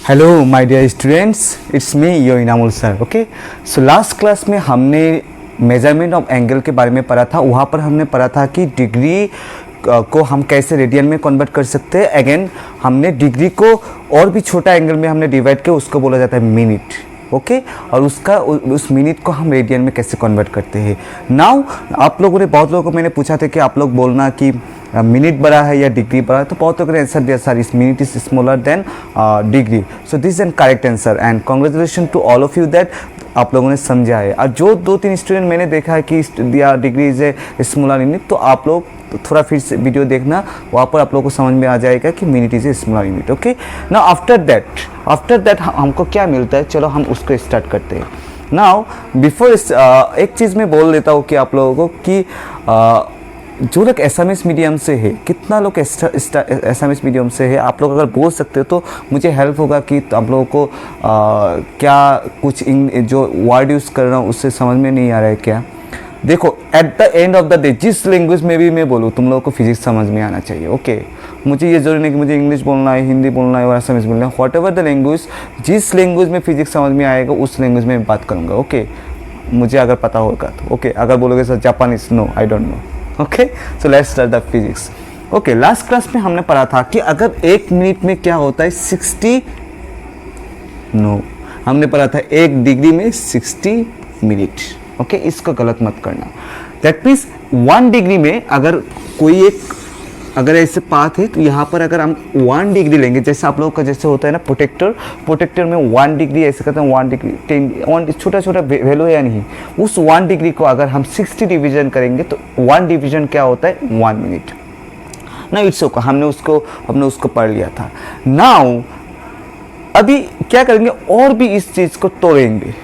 Hello my dear students, it's me your Inamul sir. Okay, so last class में हमने measurement of angle के बारे में पढ़ा था। वहाँ पर हमने पढ़ा था कि डिग्री को हम कैसे रेडियन में कन्वर्ट कर सकते हैं। अगेन हमने डिग्री को और भी छोटा एंगल में हमने डिवाइड किया, उसको बोला जाता है मिनट। ओके, और उस मिनट को हम रेडियन में कैसे कन्वर्ट करते हैं। नाउ आप लोगों ने, बहुत लोगों को मैंने पूछा था कि आप लोग बोलना कि मिनट बड़ा है या डिग्री बड़ा है, तो बहुत लोगों ने आंसर दिया सर इस minute is smaller than degree. So this is an correct answer and congratulation to all of you that आप लोगों ने समझा है। और जो 2-3 स्टूडेंट मैंने देखा है कि दिया degree is a smaller unit, तो आप लोग थोड़ा फिर से वीडियो देखना, वहाँ पर आप लोगों को समझ में आ जाएगा कि minute is a smaller unit. Okay, now after that हमको क्या मिलता है, चलो हम उसको स्टार्ट करते हैं। नाउ बिफोर एक चीज़ मैं बोल देता हूँ कि आप लोगों को कि जो लोग एसएमएस मीडियम से है, कितना लोग एसएमएस मीडियम से है, आप लोग अगर बोल सकते हो तो मुझे हेल्प होगा कि आप लोगों को क्या कुछ जो वर्ड यूज़ कर रहा हूँ उससे समझ में नहीं आ रहा है क्या। देखो, at the end of the day जिस लैंग्वेज में भी मैं बोलूँ, तुम लोगों को फिजिक्स समझ में आना चाहिए। ओके, मुझे ये जरूरी नहीं कि मुझे इंग्लिश बोलना है, हिंदी बोलना है और एसएमएस बोलना है। व्हाट एवर द लैंग्वेज, जिस लैंग्वेज में फिजिक्स समझ में आएगा उस लैंग्वेज में मैं बात करूँगा। ओके, मुझे अगर पता होगा तो। ओके, अगर बोलोगे sir Japanese, no I don't know. Okay, so let's start the physics. Okay, last class में हमने पढ़ा था कि अगर 1 मिनट में क्या होता है 60, नो, हमने पढ़ा था 1 डिग्री में 60 मिनट। ओके, इसको गलत मत करना। दैट मीन्स 1 डिग्री में अगर कोई एक अगर ऐसे पाथ है तो यहाँ पर अगर हम 1 डिग्री लेंगे, जैसे आप लोगों का जैसे होता है ना प्रोटेक्टर में 1 डिग्री ऐसे करते हैं, 1 डिग्री 10 छोटा छोटा वैल्यू है या नहीं, उस 1 डिग्री को अगर हम 60 डिवीजन करेंगे तो 1 डिवीजन क्या होता है 1 मिनट ना। इट्स ओके, हमने उसको पढ़ लिया था। नाउ अभी क्या करेंगे, और भी इस चीज़ को तोड़ेंगे।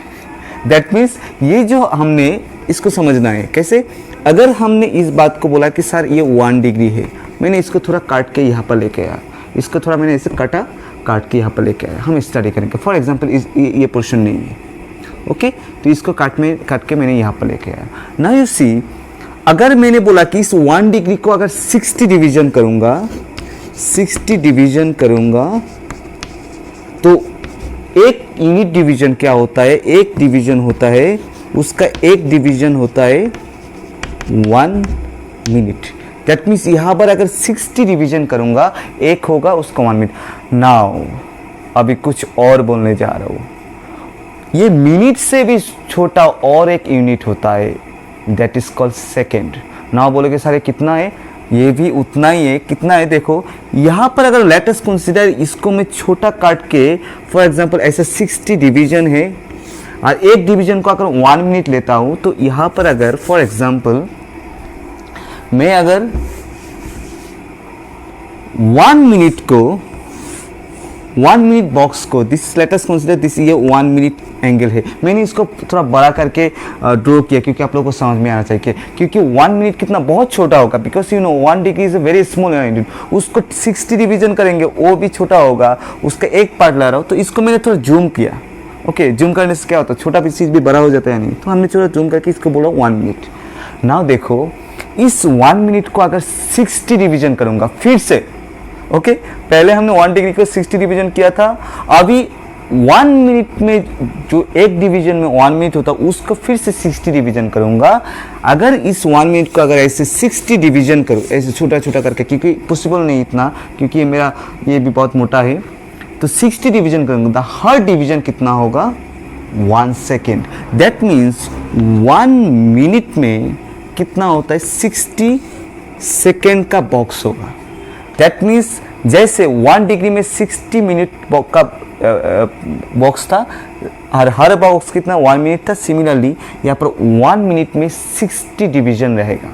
दैट मीन्स ये जो हमने इसको समझना है कैसे। अगर हमने इस बात को बोला कि सर ये 1 डिग्री है, मैंने इसको थोड़ा काट के यहाँ पर लेके आया, इसको थोड़ा मैंने ऐसे काट के यहाँ पर लेके आया, हम स्टडी करेंगे। फॉर एग्जांपल ये पोर्शन नहीं है। ओके, तो इसको काट के मैंने यहाँ पर लेके आया। नाउ यू सी, अगर मैंने बोला कि इस 1 डिग्री को अगर 60 डिवीजन करूँगा तो एक यूनिट डिवीजन क्या होता है, एक डिवीजन होता है, उसका एक डिवीजन होता है 1 मिनट। दैट मीन्स यहाँ पर अगर 60 डिवीजन करूँगा, एक होगा उसका 1 मिनट। नाउ अभी कुछ और बोलने जा रहा हूँ, ये मिनट से भी छोटा और एक यूनिट होता है, that is called second. Now बोलोगे सारे कितना है, ये भी उतना ही है। कितना है देखो, यहाँ पर अगर लेट अस कंसीडर, इसको मैं छोटा काट के फॉर एग्जांपल ऐसे 60 डिवीजन है और एक डिवीजन को अगर 1 मिनट लेता हूँ, तो यहाँ पर अगर फॉर एग्जांपल मैं अगर 1 मिनट बॉक्स को this let us consider this ये 1 मिनट एंगल है, मैंने इसको थोड़ा बड़ा करके ड्रॉ किया क्योंकि आप लोगों को समझ में आना चाहिए। क्योंकि 1 मिनट कितना बहुत छोटा होगा, because you no 1 degree is a very small unit. उसको 60 डिवीजन करेंगे, वो भी छोटा होगा, उसका एक पार्ट ला रहा हूँ, तो इसको मैंने थोड़ा जूम किया। ओके, जूम करने से क्या होता है, छोटा चीज़ भी बड़ा हो जाता है नहीं, तो हमने थोड़ा जूम करके इसको बोला 1 मिनट। नाउ देखो, इस 1 मिनट को अगर 60 डिवीजन करूँगा फिर से, ओके, पहले हमने 1 डिग्री को 60 डिवीजन किया था, अभी 1 मिनट में जो एक डिवीजन में 1 मिनट होता है उसको फिर से 60 डिवीजन करूँगा। अगर इस 1 मिनट को अगर ऐसे 60 डिवीजन करूँ, ऐसे छोटा छोटा करके, क्योंकि पॉसिबल नहीं इतना, क्योंकि ये भी बहुत मोटा है, तो 60 डिवीजन करूँगा, तो हर डिवीजन कितना होगा 1 सेकेंड। दैट मीन्स 1 मिनट में कितना होता है 60 सेकेंड का बॉक्स होगा। दैट मीन्स जैसे 1 डिग्री में 60 मिनट का बॉक्स था और हर बॉक्स कितना 1 मिनट था, सिमिलरली यहाँ पर 1 मिनट में 60 डिवीजन रहेगा।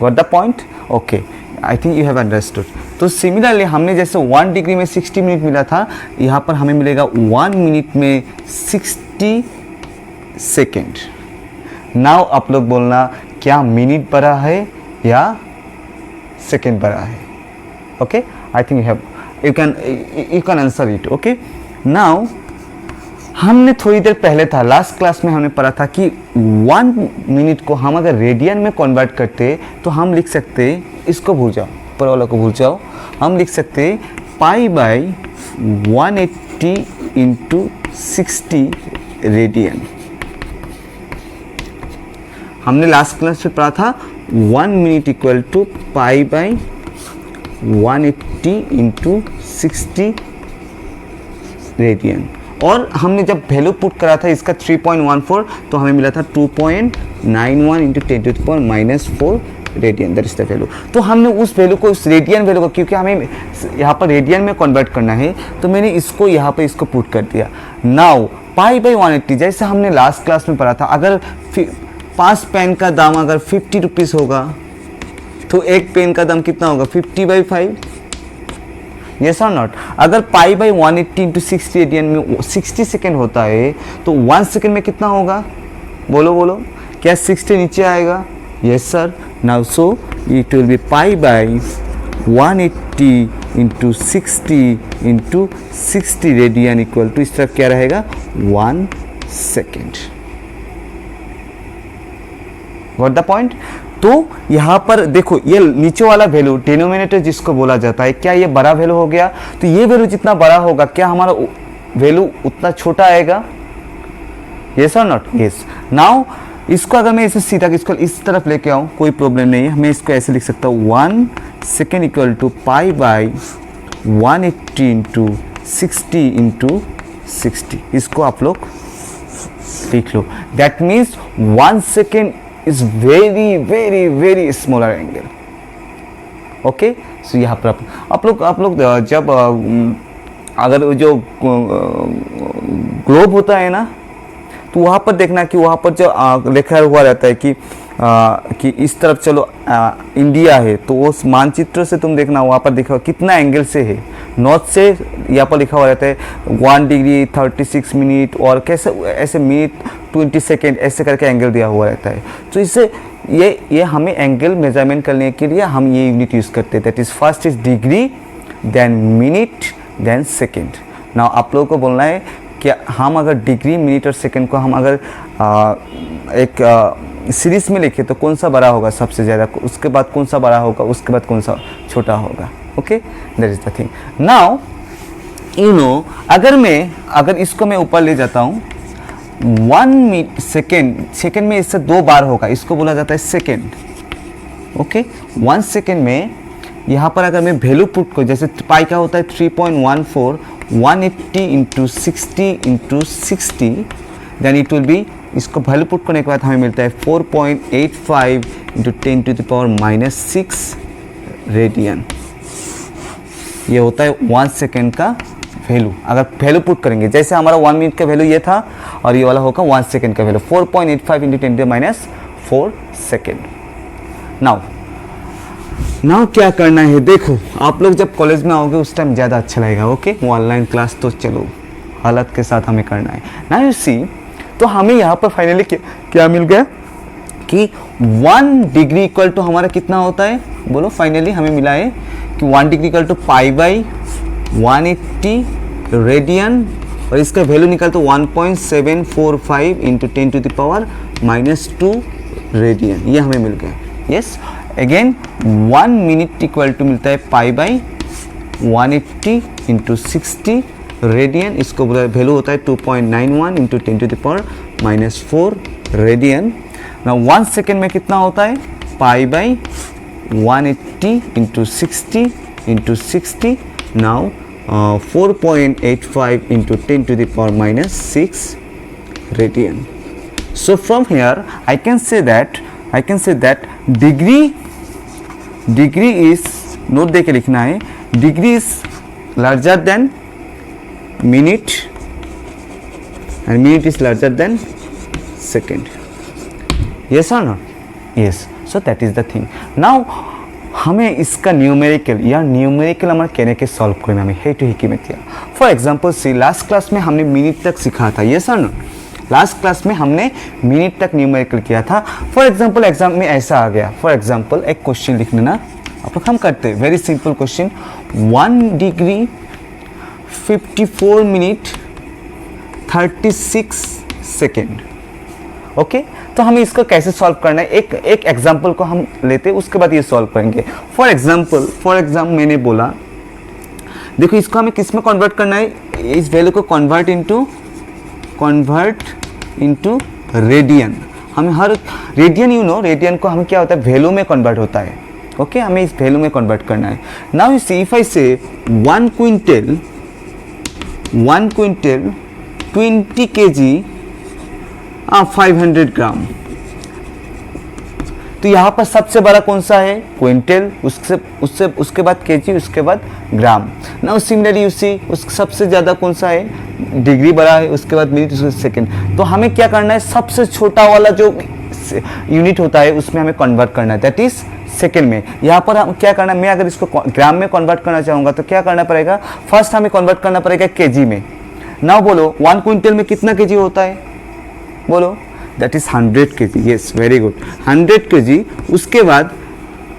Got the point? Okay, I think you have understood. तो सिमिलरली हमने जैसे 1 डिग्री में 60 मिनट मिला था, यहाँ पर हमें मिलेगा 1 मिनट में 60 सेकेंड। नाउ आप लोग बोलना क्या मिनट बड़ा है या सेकेंड बड़ा है। Okay, I think you can answer it. Okay, now हमने थोड़ी देर पहले था, लास्ट क्लास में हमने पढ़ा था कि 1 मिनट को हम अगर रेडियन में कन्वर्ट करते तो हम लिख सकते, इसको भूल जाओ, ऊपर वाला को भूल जाओ, हम लिख सकते पाई बाई 180 इंटू 60 रेडियन। हमने लास्ट क्लास में पढ़ा था 1 minute equal to pi by 180 into 60 radian, और हमने जब वैल्यू पुट करा था इसका 3.14 तो हमें मिला था 2.91 into 10 to the power -4 radian, that is the value. तो हमने उस वैल्यू को, उस रेडियन वैल्यू को, क्योंकि हमें यहाँ पर रेडियन में कन्वर्ट करना है तो मैंने इसको यहाँ पर इसको पुट कर दिया। नाउ पाई बाई 180, जैसे हमने लास्ट क्लास में पढ़ा था, अगर 5 पेन का दाम अगर 50 रुपीज़ होगा तो एक पेन का दाम कितना होगा 50/5, यस और नॉट। अगर पाई बाई 180 इंटू 60 रेडियन में 60 सेकेंड होता है तो 1 सेकेंड में कितना होगा, बोलो बोलो, क्या 60 नीचे आएगा? Yes sir. Now so it will be pi by 180 into 60 radian equal to, इस तरफ क्या रहेगा 1 सेकेंड। What the point? तो यहाँ पर देखो ये नीचे वाला वैल्यू डिनोमिनेटर जिसको बोला जाता है, क्या ये बड़ा वैल्यू हो गया? तो ये वैल्यू जितना बड़ा होगा क्या हमारा वैल्यू उतना छोटा आएगा? यस और नॉट? यस। नाउ इसको अगर मैं इसे सीधा इसको इस तरफ लेके आऊँ कोई प्रॉब्लम नहीं है, मैं इसको ऐसे लिख सकता हूँ 1 second equal to pi by 180 into 60 इसको आप लोग लिख लो। That means 1 second is very smaller angle. Okay, so यहाँ पर आप लोग जब अगर जो ग्लोब होता है ना तो वहाँ पर देखना कि वहाँ पर जो लिखा हुआ रहता है कि इस तरफ चलो इंडिया है, तो उस मानचित्र से तुम देखना वहाँ पर देखा कितना एंगल से है। नॉर्थ से यहाँ पर लिखा हुआ रहता है 1 डिग्री 36 मिनट और कैसे ऐसे मिनट 20 सेकेंड ऐसे करके एंगल दिया हुआ रहता है। तो इससे ये हमें एंगल मेजरमेंट करने के लिए हम ये यूनिट यूज़ करते हैं, that is first is degree, then minute, then second. Now आप लोगों को बोलना है कि हम अगर डिग्री, मिनट और सेकेंड को हम अगर एक सीरीज़ में लिखे तो कौन सा बड़ा होगा सबसे ज़्यादा, उसके बाद कौन सा बड़ा होगा, उसके बाद कौन सा छोटा होगा। Okay, that is the thing. Now you know अगर इसको मैं ऊपर ले जाता हूँ 1 सेकेंड में इससे 2 बार होगा, इसको बोला जाता है सेकेंड। ओके, 1 सेकेंड में यहाँ पर अगर मैं वैल्यू पुट को, जैसे पाई का होता है 3.14, 180 into 60 then it will be, इसको वैल्यू पुट करने के बाद हमें मिलता है 4.85 into 10 to the power -6 radian. ये होता है 1 सेकेंड का वैल्यू। अगर वैल्यू पुट करेंगे, जैसे हमारा 1 मिनट का वैल्यू ये था और ये वाला होगा 1 सेकेंड का value 4.85 into 10 to the -4 second. Now क्या करना है, देखो आप लोग जब कॉलेज में आओगे उस टाइम ज़्यादा अच्छा लगेगा। ओके, ऑनलाइन क्लास तो चलो हालत के साथ हमें करना है ना। यू सी, तो हमें यहाँ पर फाइनली क्या मिल गया कि 1 डिग्री इक्वल टू हमारा कितना होता है, बोलो। फाइनली हमें मिला है कि 1 degree equal to pi by 180 radian, और इसका वैल्यू निकाल तो 1.745 into 10 to the power -2 radian, ये हमें मिल गया। Yes, again 1 minute equal to मिलता है पाई बाई 180 इंटू 60 रेडियन, इसको वैल्यू होता है 2.91 into 10 to the power -4 radian. ना 1 सेकेंड में कितना होता है, pi by 180 into 60 now 4.85 into 10 to the power -6 radian. So from here I can say that degree is, note दे के लिखना है, degree is larger than minute and minute is larger than second. Yes or not? Yes. So that is the thing. Now हमें इसका numerical हमारे कहने के solve करना हमें है टू ही में किया। For example see, last class में हमने मिनट तक सीखा था। ये सर, लास्ट क्लास में हमने मिनट तक न्यूमेरिकल किया था। फॉर एग्जांपल एग्जाम में ऐसा आ गया, फॉर एग्जांपल एक क्वेश्चन लिख लेना आप लोग, हम करते हैं very simple question, 1 degree 54 minute 36 second. Okay, तो हमें इसको कैसे सॉल्व करना है, एक एग्जांपल को हम लेते हैं, उसके बाद ये सॉल्व करेंगे। फॉर एग्जांपल मैंने बोला देखो इसको हमें किस में कन्वर्ट करना है, इस वैल्यू को कन्वर्ट इनटू रेडियन। हमें हर रेडियन, यू नो रेडियन को हमें क्या होता है, वैल्यू में कन्वर्ट होता है। ओके हमें इस वैल्यू में कन्वर्ट करना है। Now you see if I से 1 क्विंटल 20 kg 500 ग्राम, तो यहाँ पर सबसे बड़ा कौन सा है, क्विंटल, उसके बाद केजी, उसके बाद ग्राम। नाउ सिमिलरली यू सी सबसे ज़्यादा कौन सा है, डिग्री बड़ा है, उसके बाद मिनट, उसके सेकंड। तो हमें क्या करना है, सबसे छोटा वाला जो यूनिट होता है उसमें हमें कन्वर्ट करना है, दैट इज सेकेंड में। यहाँ पर हम क्या करना है, मैं अगर इसको ग्राम में कन्वर्ट करना चाहूँगा तो क्या करना पड़ेगा, फर्स्ट हमें कन्वर्ट करना पड़ेगा केजी में। नाउ बोलो 1 क्विंटल में कितना केजी होता है, बोलो, that is 100 kg। Yes very good, 100 kg। उसके बाद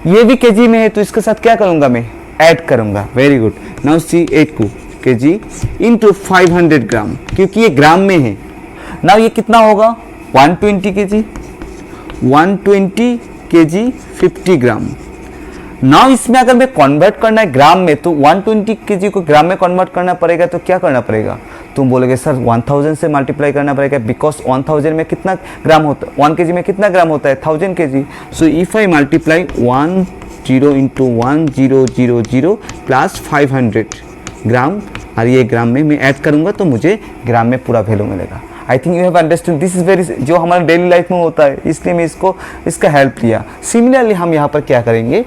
ये भी केजी में है तो इसके साथ क्या करूँगा, मैं ऐड करूँगा। Very good. नाउ सी 8 को केजी इंटू 500 ग्राम, क्योंकि ये ग्राम में है। नाउ ये कितना होगा, 120 kg 50 ग्राम। नाउ इसमें अगर मैं कन्वर्ट करना है ग्राम में तो 120 kg को ग्राम में कन्वर्ट करना पड़ेगा, तो क्या करना पड़ेगा, तुम बोलोगे सर 1000 से मल्टीप्लाई करना पड़ेगा, बिकॉज 1000 में कितना ग्राम होता है, 1 kg में कितना ग्राम होता है, 1000 kg। So if I multiply 10 into 1000 plus 500 ग्राम, और ये ग्राम में मैं ऐड करूँगा तो मुझे ग्राम में पूरा वैल्यू मिलेगा। आई think you have understood, this is very, जो हमारे डेली लाइफ में होता है, इसलिए मैं इसका हेल्प लिया। सिमिलरली हम यहाँ पर क्या करेंगे,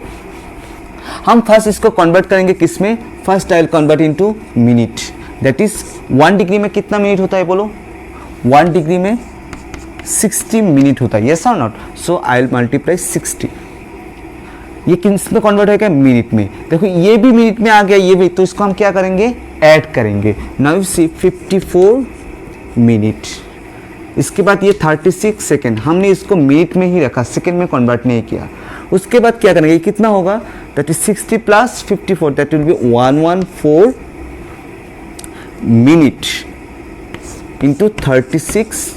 हम फर्स्ट इसको कन्वर्ट करेंगे किस में, first I will convert into minute, that is 1 degree में कितना मिनट होता है, बोलो 1 डिग्री में 60 मिनट होता है, यस और not. So I will multiply 60, ये किस में कन्वर्ट होगा, मिनट में। देखो ये भी मिनट में आ गया, ये भी, तो इसको हम क्या करेंगे, ऐड करेंगे। नाउ यू सी 54 मिनट, इसके बाद ये 36 सेकेंड, हमने इसको मिनट में ही रखा, सेकेंड में कन्वर्ट नहीं किया। उसके बाद क्या करेंगे, कितना होगा, that is 60 plus 54, that will be 114 minute into 36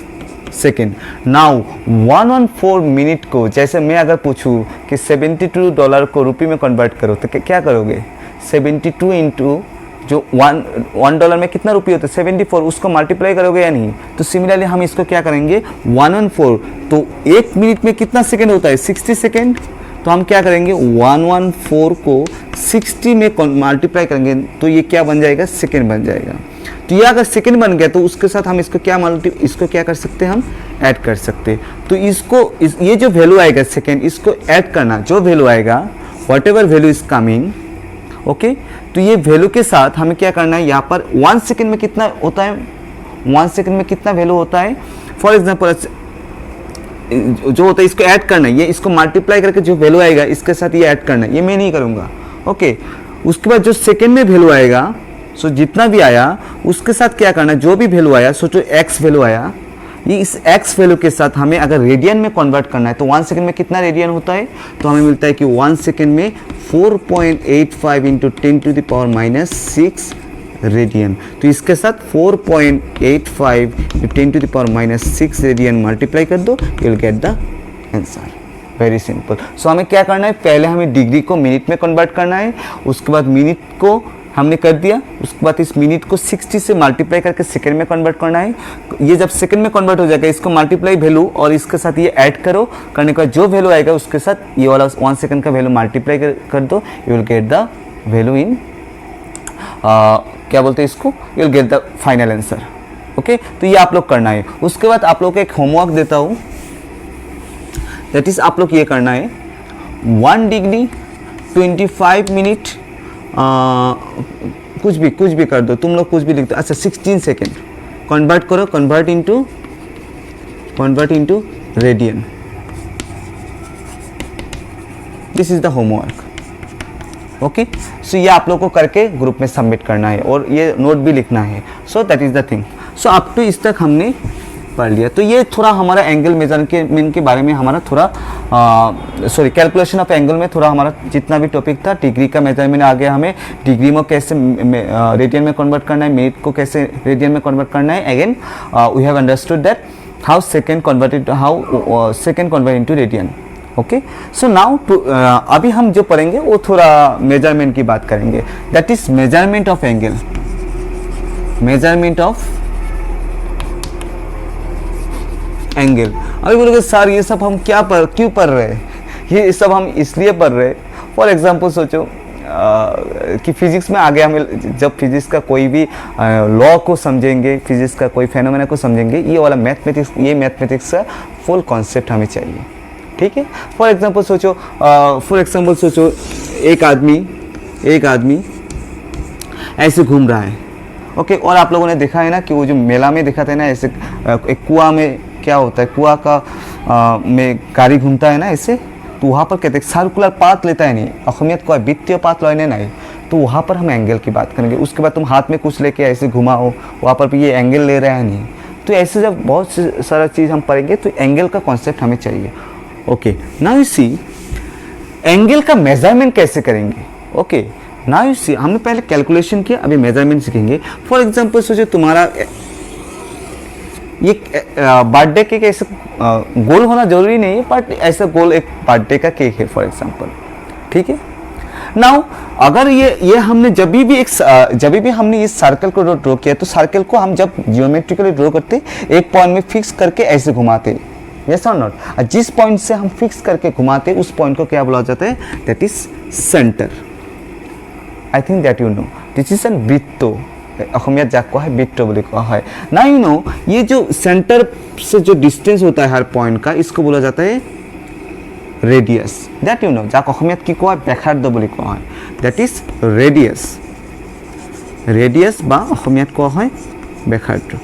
second. Now 114 minute को, जैसे मैं अगर पूछूं कि $72 को रुपये में कन्वर्ट करो तो क्या करोगे, 72 इंटू जो $1 में कितना रुपये होता है, 74, उसको मल्टीप्लाई करोगे या नहीं। तो सिमिलरली हम इसको क्या करेंगे, 114, तो 1 मिनट में कितना सेकेंड होता है, 60 सेकेंड। तो हम क्या करेंगे, 114 को 60 में मल्टीप्लाई करेंगे तो ये क्या बन जाएगा, सेकेंड बन जाएगा। तो ये अगर सेकेंड बन गया तो उसके साथ हम इसको क्या कर सकते हैं, हम ऐड कर सकते हैं। तो ये जो वैल्यू आएगा सेकेंड, इसको ऐड करना, जो वैल्यू आएगा, what ever value is coming, okay. तो ये वैल्यू के साथ हमें क्या करना है, यहाँ पर 1 सेकेंड में कितना होता है, 1 सेकेंड में कितना वैल्यू होता है, फॉर एग्जाम्पल जो होता है इसको ऐड करना है, ये इसको मल्टीप्लाई करके जो वैल्यू आएगा इसके साथ ये ऐड करना है, ये मैं नहीं करूँगा, ओके। उसके बाद जो सेकेंड में वैल्यू आएगा, सो जितना भी आया उसके साथ क्या करना है, जो भी वैल्यू आया, सो जो एक्स वैल्यू आया, ये इस एक्स वैल्यू के साथ हमें अगर रेडियन में कन्वर्ट करना है तो 1 सेकेंड में कितना रेडियन होता है, तो हमें मिलता है कि 1 सेकेंड में 4.85 इंटू 10⁻⁻6 रेडियन। तो इसके साथ 4.85 10⁻⁻6 रेडियन मल्टीप्लाई कर दो, you will get the answer. Very simple. So हमें क्या करना है, पहले हमें डिग्री को मिनट में कन्वर्ट करना है, उसके बाद मिनट को हमने कर दिया, उसके बाद इस मिनट को 60 से मल्टीप्लाई करके सेकेंड में कन्वर्ट करना है। ये जब सेकेंड में कन्वर्ट हो जाएगा, इसको मल्टीप्लाई वैल्यू और इसके साथ ये ऐड करो, करने के बाद जो वैल्यू आएगा उसके साथ ये वाला 1 सेकेंड का वैल्यू मल्टीप्लाई कर दो, you will get the value in क्या बोलते हैं इसको, you will get the final answer, okay. तो ये आप लोग करना है। उसके बाद आप लोग को एक होमवर्क देता हूँ, दैट इज आप लोग ये करना है, 1 डिग्री 25 मिनट, कुछ भी कर दो, तुम लोग कुछ भी लिख दो। अच्छा 16 सेकेंड कन्वर्ट करो, convert into radian. This is the homework, okay. So ये आप लोग को करके ग्रुप में सबमिट करना है और ये नोट भी लिखना है। So that is the thing. So up to इस तक हमने पढ़ लिया। तो ये थोड़ा हमारा एंगल मेजरमेंट के बारे में हमारा थोड़ा कैलकुलेशन ऑफ एंगल में थोड़ा हमारा जितना भी टॉपिक था, डिग्री का मेजरमेंट आ गया, हमें डिग्री में कैसे रेडियन में कन्वर्ट करना है, मिनट को कैसे रेडियन में कन्वर्ट करना है। Again we have understood that how second convert into radian, okay, so now अभी हम जो पढ़ेंगे वो थोड़ा मेजरमेंट की बात करेंगे, that is measurement of angle, measurement of angle. अभी बोलोगे सर ये सब हम क्यों पढ़ रहे हैं, ये सब हम इसलिए पढ़ रहे हैं, फॉर एग्जांपल सोचो कि फिजिक्स में आगे हमें जब फिजिक्स का कोई भी लॉ को समझेंगे, फिजिक्स का कोई फेनोमेना को समझेंगे, ये वाला मैथमेटिक्स का फुल कॉन्सेप्ट हमें चाहिए, ठीक है। फॉर एग्जांपल सोचो एक आदमी ऐसे घूम रहा है, ओके, और आप लोगों ने देखा है ना कि वो जो मेला में देखा था ना, ऐसे एक कुआं में क्या होता है, कुआं का में गाड़ी घूमता है ना ऐसे, तो वहाँ पर कहते हैं सर्कुलर पाथ लेता है नहीं, अहमियत को वित्तीय पाथ लेने नहीं, तो वहाँ पर हम एंगल की बात करेंगे। उसके बाद तुम हाथ में कुछ लेके ऐसे घुमाओ, वहाँ पर भी ये एंगल ले रहा है नहीं, तो ऐसे जब बहुत सारा चीज़ हम पढ़ेंगे तो एंगल का कॉन्सेप्ट हमें चाहिए। Okay, now you see angle का मेजरमेंट कैसे करेंगे। ओके, नाउ यू सी हमने पहले कैलकुलेशन किया, अभी मेजरमेंट सीखेंगे। फॉर एग्जांपल सोचो तुम्हारा ये बर्थडे केक ऐसे गोल होना जरूरी नहीं है, बट ऐसा गोल एक बर्थडे का केक है फॉर एग्जांपल, ठीक है। नाउ अगर ये हमने जब भी हमने इस सर्कल को ड्रॉ किया, तो सर्कल को हम जब जियोमेट्रिकली ड्रॉ करते एक पॉइंट में फिक्स करके ऐसे घुमाते, यस और नॉट। जिस पॉइंट से हम फिक्स करके घुमाते उस पॉइंट को क्या बोला जाता है, that is centre. I think that you know this is N वृत्त, अहमियत जाक को है वृत्त बोले कहा है ना। यू नो ये जो सेंटर से जो डिस्टेंस होता है हर पॉइंट का, इसको बोला जाता है रेडियस, दैट यू नो जाक अहमियत की कोई ব্যাসার্ধ बोले कहा है, दैट इज रेडियस बा अहमियत को है ব্যাসার্ধ।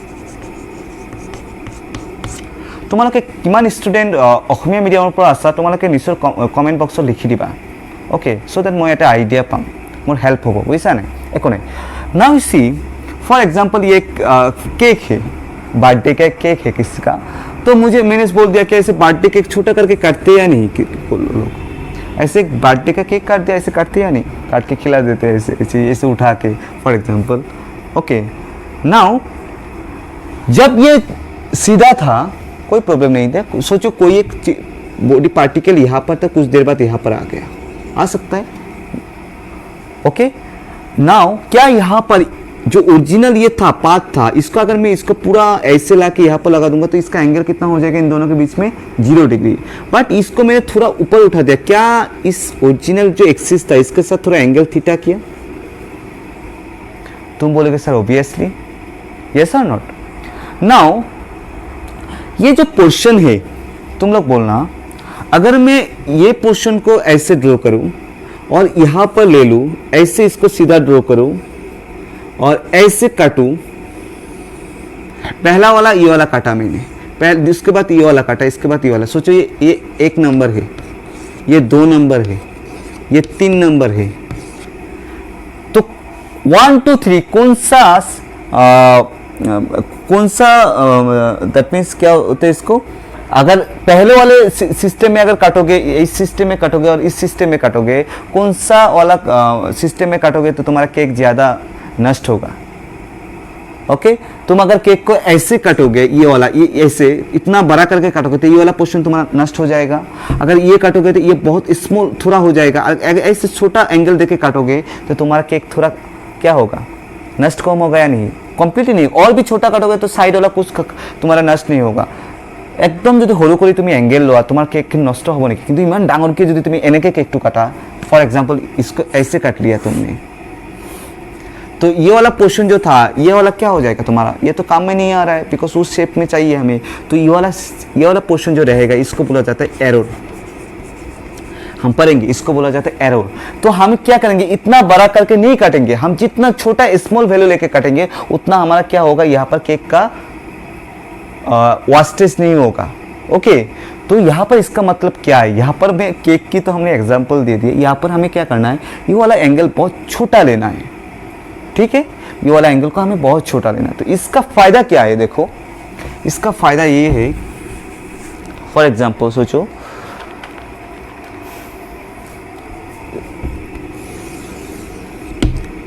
তোমালোকে কিমান স্টুডেন্ট অসমীয়া মিডিয়ামৰ পৰা আছা তোমালোকে নিশ্চয় কমেণ্ট বক্সত লিখি দিবা, ओके, सो दैट मैं এটা आइडिया पाम, मोर हेल्प हो, बुझा ना, एक नहीं। नाउ सी फॉर एग्जांपल ये केक है, बर्थडे का केक है किसी का, तो मैंने बोल दिया कि ऐसे बर्थडे केक छोटा करके काटते या नहीं लोग, ऐसे बर्थडे का केक काट दिया, ऐसे काटते या नहीं, काट के खिला देते हैं ऐसे उठा के फॉर एग्जांपल। ओके, नाउ जब ये सीधा था कोई प्रॉब्लम नहीं था, सोचो कोई एक बॉडी पार्टिकल यहाँ पर था, कुछ देर बाद यहाँ पर आ गया, आ सकता है। ओके, नाउ क्या यहाँ पर जो ओरिजिनल ये था पाथ था, इसको अगर मैं इसको पूरा ऐसे ला के यहाँ पर लगा दूंगा तो इसका एंगल कितना हो जाएगा इन दोनों के बीच में, 0 डिग्री। बट इसको मैंने थोड़ा ऊपर उठा दिया, क्या इस ओरिजिनल जो एक्सिस था इसके साथ थोड़ा एंगल थीटा किया? तुम बोलोगे सर ऑब्वियसली, यस और नॉट। नाउ ये जो पोर्शन है, तुम लोग बोलना, अगर मैं ये पोर्शन को ऐसे ड्रॉ करूं और यहाँ पर ले लूं, ऐसे इसको सीधा ड्रॉ करूं और ऐसे काटूं, पहला वाला ये वाला काटा मैंने, पहले इसके बाद ये वाला काटा, इसके बाद ये वाला, सोचो ये 1 नंबर है, ये 2 नंबर है, ये 3 नंबर है, तो 1 2 3 कौन सा दैट मीन्स क्या होता है इसको, अगर पहले वाले सिस्टम में अगर काटोगे, इस सिस्टम में काटोगे और इस सिस्टम में काटोगे, कौन सा वाला सिस्टम में काटोगे तो तुम्हारा केक ज़्यादा नष्ट होगा। ओके, तुम अगर केक को ऐसे काटोगे, ये वाला ये ऐसे इतना बड़ा करके काटोगे तो ये वाला पोर्शन तुम्हारा नष्ट हो जाएगा। अगर ये काटोगे तो ये बहुत स्मॉल थोड़ा हो जाएगा। अगर ऐसे छोटा एंगल देके काटोगे तो तुम्हारा केक थोड़ा क्या होगा, नष्ट कम होगा या नहीं, कम्प्लीटली नहीं। और भी छोटा काटोगे तो साइड वाला कुछ तुम्हारा नष्ट नहीं होगा। एकदम जो सरू कर तुम एंगल लोआ तुम्हार केक नष्ट हम नेকি, কিন্তু ইমান ডাঙরকে যদি তুমি এনেকে কেকটো কাটা, फॉर एग्जांपल इसको ऐसे काट लिया तुमने, तो ये वाला पोर्शन जो था ये वाला क्या हो जाएगा तुम्हारा, ये तो काम में नहीं आ रहा है बिकॉज उस शेप में चाहिए हमें, तो ये वाला पोर्शन जो रहेगा इसको बोला जाता है एरर। हम पढ़ेंगे इसको बोला जाता है एरर। तो हम क्या करेंगे, इतना बड़ा करके नहीं काटेंगे, हम जितना छोटा स्मॉल वैल्यू लेके काटेंगे उतना हमारा क्या होगा, यहाँ पर केक का वास्टेज नहीं होगा। ओके, तो यहाँ पर इसका मतलब क्या है, यहाँ पर मैं केक की तो हमने एग्जांपल दे दी, यहाँ पर हमें क्या करना है, ये वाला एंगल बहुत छोटा लेना है, ठीक है, ये वाला एंगल को हमें बहुत छोटा लेना है। तो इसका फायदा क्या है, देखो इसका फायदा ये है, फॉर एग्जांपल सोचो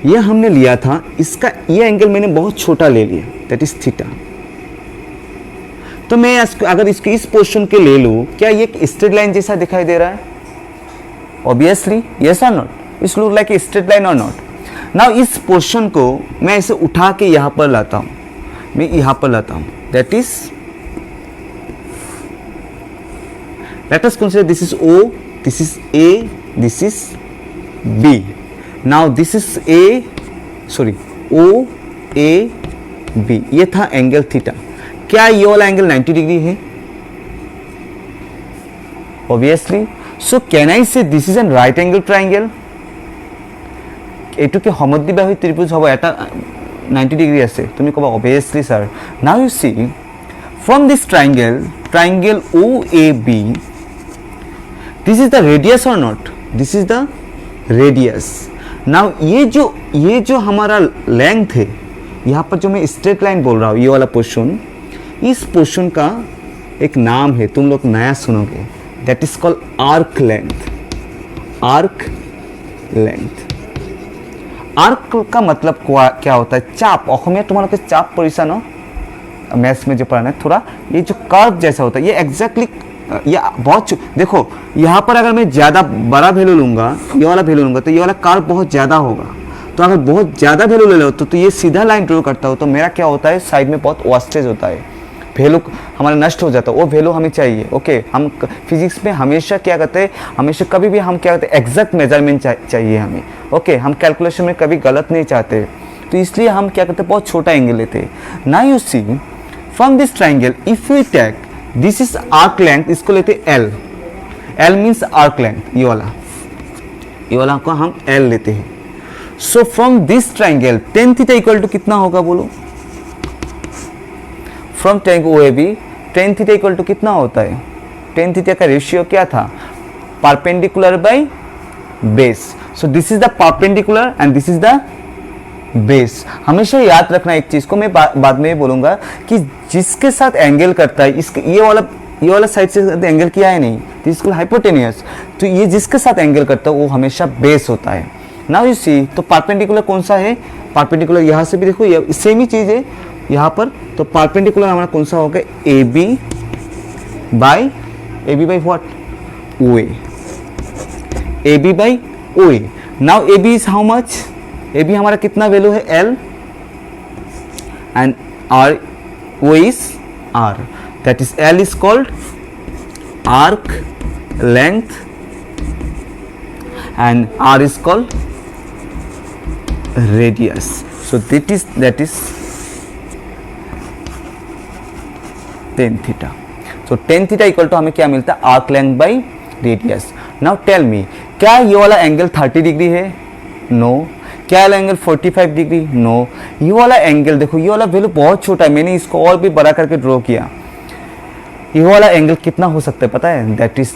ये हमने लिया था, इसका ये एंगल मैंने बहुत छोटा ले लिया, दैट इज थीटा। तो मैं अगर इसको इस पोर्शन के ले लूँ, क्या ये एक स्ट्रेट लाइन जैसा दिखाई दे रहा है? ऑब्वियसली यस और not, it's look like a straight line और नॉट। नाउ इस पोर्शन को मैं इसे उठा के यहाँ पर लाता हूँ, मैं यहाँ पर लाता हूँ, that is let us consider this is O, this is A, this is B. Now this is A, sorry, O, A, B. ये था एंगल थीटा। क्या ये वाला एंगल 90 डिग्री है? Obviously. So can I say this is an right angle triangle? এইটোকে সমদ্বিবাহু ত্রিভুজ হ'ব, এটা 90 ডিগ্ৰী আছে। তুমি ক'বা obviously sir. Now you see from this triangle OAB, this is the radius or not? This is the radius. Now ये जो हमारा लेंथ है, यहाँ पर जो मैं स्ट्रेट लाइन बोल रहा हूँ, ये वाला पोर्शन, इस पोर्शन का एक नाम है, तुम लोग नया सुनोगे, that is called arc length. Arc length, arc का मतलब क्या होता है? चाप। অসমীয়া তোমালোকে चाप পঢ়িছা ন मैथ्स में जो पढ़ना है थोड़ा, ये जो कर्व जैसा होता है, ये एग्जैक्टली ये बहुत, देखो यहाँ पर अगर मैं ज़्यादा बड़ा वैल्यू लूँगा, ये वाला वैल्यू लूँगा, तो ये वाला कर्व बहुत ज़्यादा होगा। तो अगर बहुत ज़्यादा वैल्यू ले लो तो ये सीधा लाइन ड्रॉ करता हो, तो मेरा क्या होता है, साइड में बहुत वेस्टेज होता है, वैल्यू हमारा नष्ट हो जाता है, वो वैल्यू हमें चाहिए। ओके, हम फिजिक्स में हमेशा क्या करते हैं, हमेशा कभी भी हम क्या करते हैं, एग्जैक्ट मेजरमेंट चाहिए हमें। ओके, हम कैलकुलेशन में कभी गलत नहीं चाहते, तो इसलिए हम क्या करते हैं, बहुत छोटा एंगल लेते हैं। Now you see from this triangle if we take this is arc length, इसको लेते L. L means arc length, ये वाला को हम एल लेते हैं। So from this triangle tan theta equal to कितना होगा बोलो? From triangle OAB tan theta equal to कितना होता है? टेन थीटा का रेशियो क्या था? Perpendicular by base. So this is the perpendicular and this is the base. हमेशा याद रखना एक चीज को, मैं बाद में बोलूंगा कि जिसके साथ एंगल करता है, इसके ये वाला साइड से एंगल किया है नहीं, तो इसको हाइपोटेनियस, तो ये जिसके साथ एंगल करता है वो हमेशा बेस होता है। नाउ यू सी, तो परपेंडिकुलर कौन सा है? परपेंडिकुलर यहाँ से भी देखो, ये सेम ही चीज है यहाँ पर, तो परपेंडिकुलर हमारा कौन सा होगा? AB by what? OA। AB by OA। Now AB is how much? AB हमारा कितना वैल्यू है? L and R, O is R, that is L is called arc length and R is called radius. So that is tan theta. So tan theta equal to हमें क्या मिलता है? arc length by radius. Now tell me, क्या ये वाला angle 30 degree है? No. क्या वाला एंगल 45 डिग्री? नो। ये वाला एंगल देखो, ये वाला वैल्यू बहुत छोटा है, मैंने इसको और भी बड़ा करके ड्रॉ किया। ये वाला एंगल कितना हो सकता है पता है? That is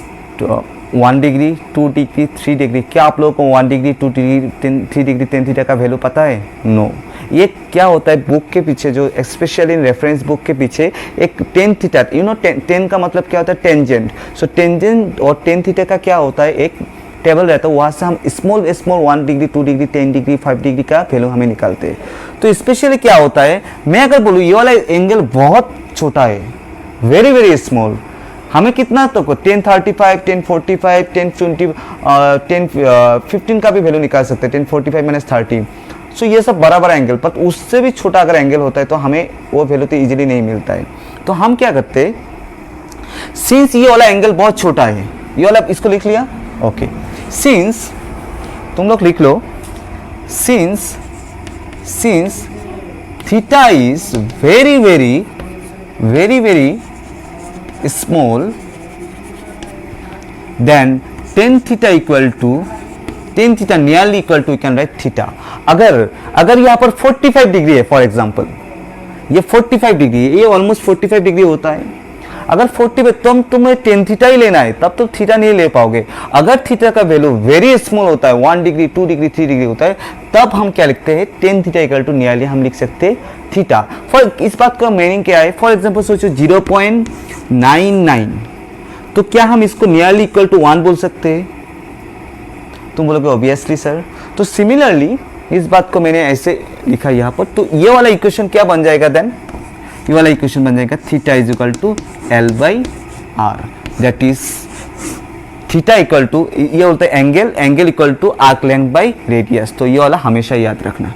1 degree, 2 degree, 3 degree. क्या आप लोगों को 1 डिग्री, 2 डिग्री, 3 डिग्री, 10 थीटा का वैल्यू पता है? नो। ये क्या होता है, बुक के पीछे जो स्पेशली इन रेफरेंस बुक के पीछे एक 10 थीटा, यू नो 10 का मतलब क्या होता है? टेंजेंट। सो टेंजेंट और 10 थीटा का क्या होता है, एक टेबल रहता है, वहाँ से हम small 1 degree, 2 degree, 10 degree, 5 degree का वैल्यू हमें निकालते हैं। तो स्पेशली क्या होता है, मैं अगर बोलूँ ये वाला एंगल बहुत छोटा है, वेरी वेरी स्मॉल, हमें कितना तो 1035, 1045, 1020, 1015 का भी वैल्यू निकाल सकते हैं, 1045 - 30। सो ये सब बड़ा बड़ा एंगल, पर उससे भी छोटा अगर एंगल होता है तो हमें वो वैल्यू तो ईजिली नहीं मिलता है। तो हम क्या करते हैं, सिंस ये वाला एंगल बहुत छोटा है, ये वाला इसको लिख लिया, ओके। सिंस तुम लोग लिख लो, sine theta is very very small, then tan theta equal to tan theta nearly equal to, you can write theta। अगर यहाँ पर 45 डिग्री है, फॉर एग्जाम्पल ये 45 डिग्री है, ये ऑलमोस्ट 45 डिग्री होता है। अगर 45 तो तुम्हें tan थीटा ही लेना है, तब तो थीटा नहीं ले पाओगे। अगर थीटा का वैल्यू वेरी स्मॉल होता है, 1 डिग्री, 2 डिग्री, 3 डिग्री होता है, तब हम क्या लिखते हैं, tan theta equal to nearly हम लिख सकते हैं थीटा। फॉर इस बात का मीनिंग क्या है, फॉर एग्जाम्पल सोचो 0.99, तो क्या हम इसको नियरली इक्वल टू 1 बोल सकते हैं? तुम बोलोगे ऑब्वियसली सर। तो सिमिलरली इस बात को मैंने ऐसे लिखा यहाँ पर, तो ये वाला इक्वेशन क्या बन जाएगा देन, ये वाला इक्वेशन बन जाएगा theta is equal to L by R, that is theta equal to, ये बोलते हैं angle, angle equal to arc length by radius. तो ये वाला हमेशा याद रखना।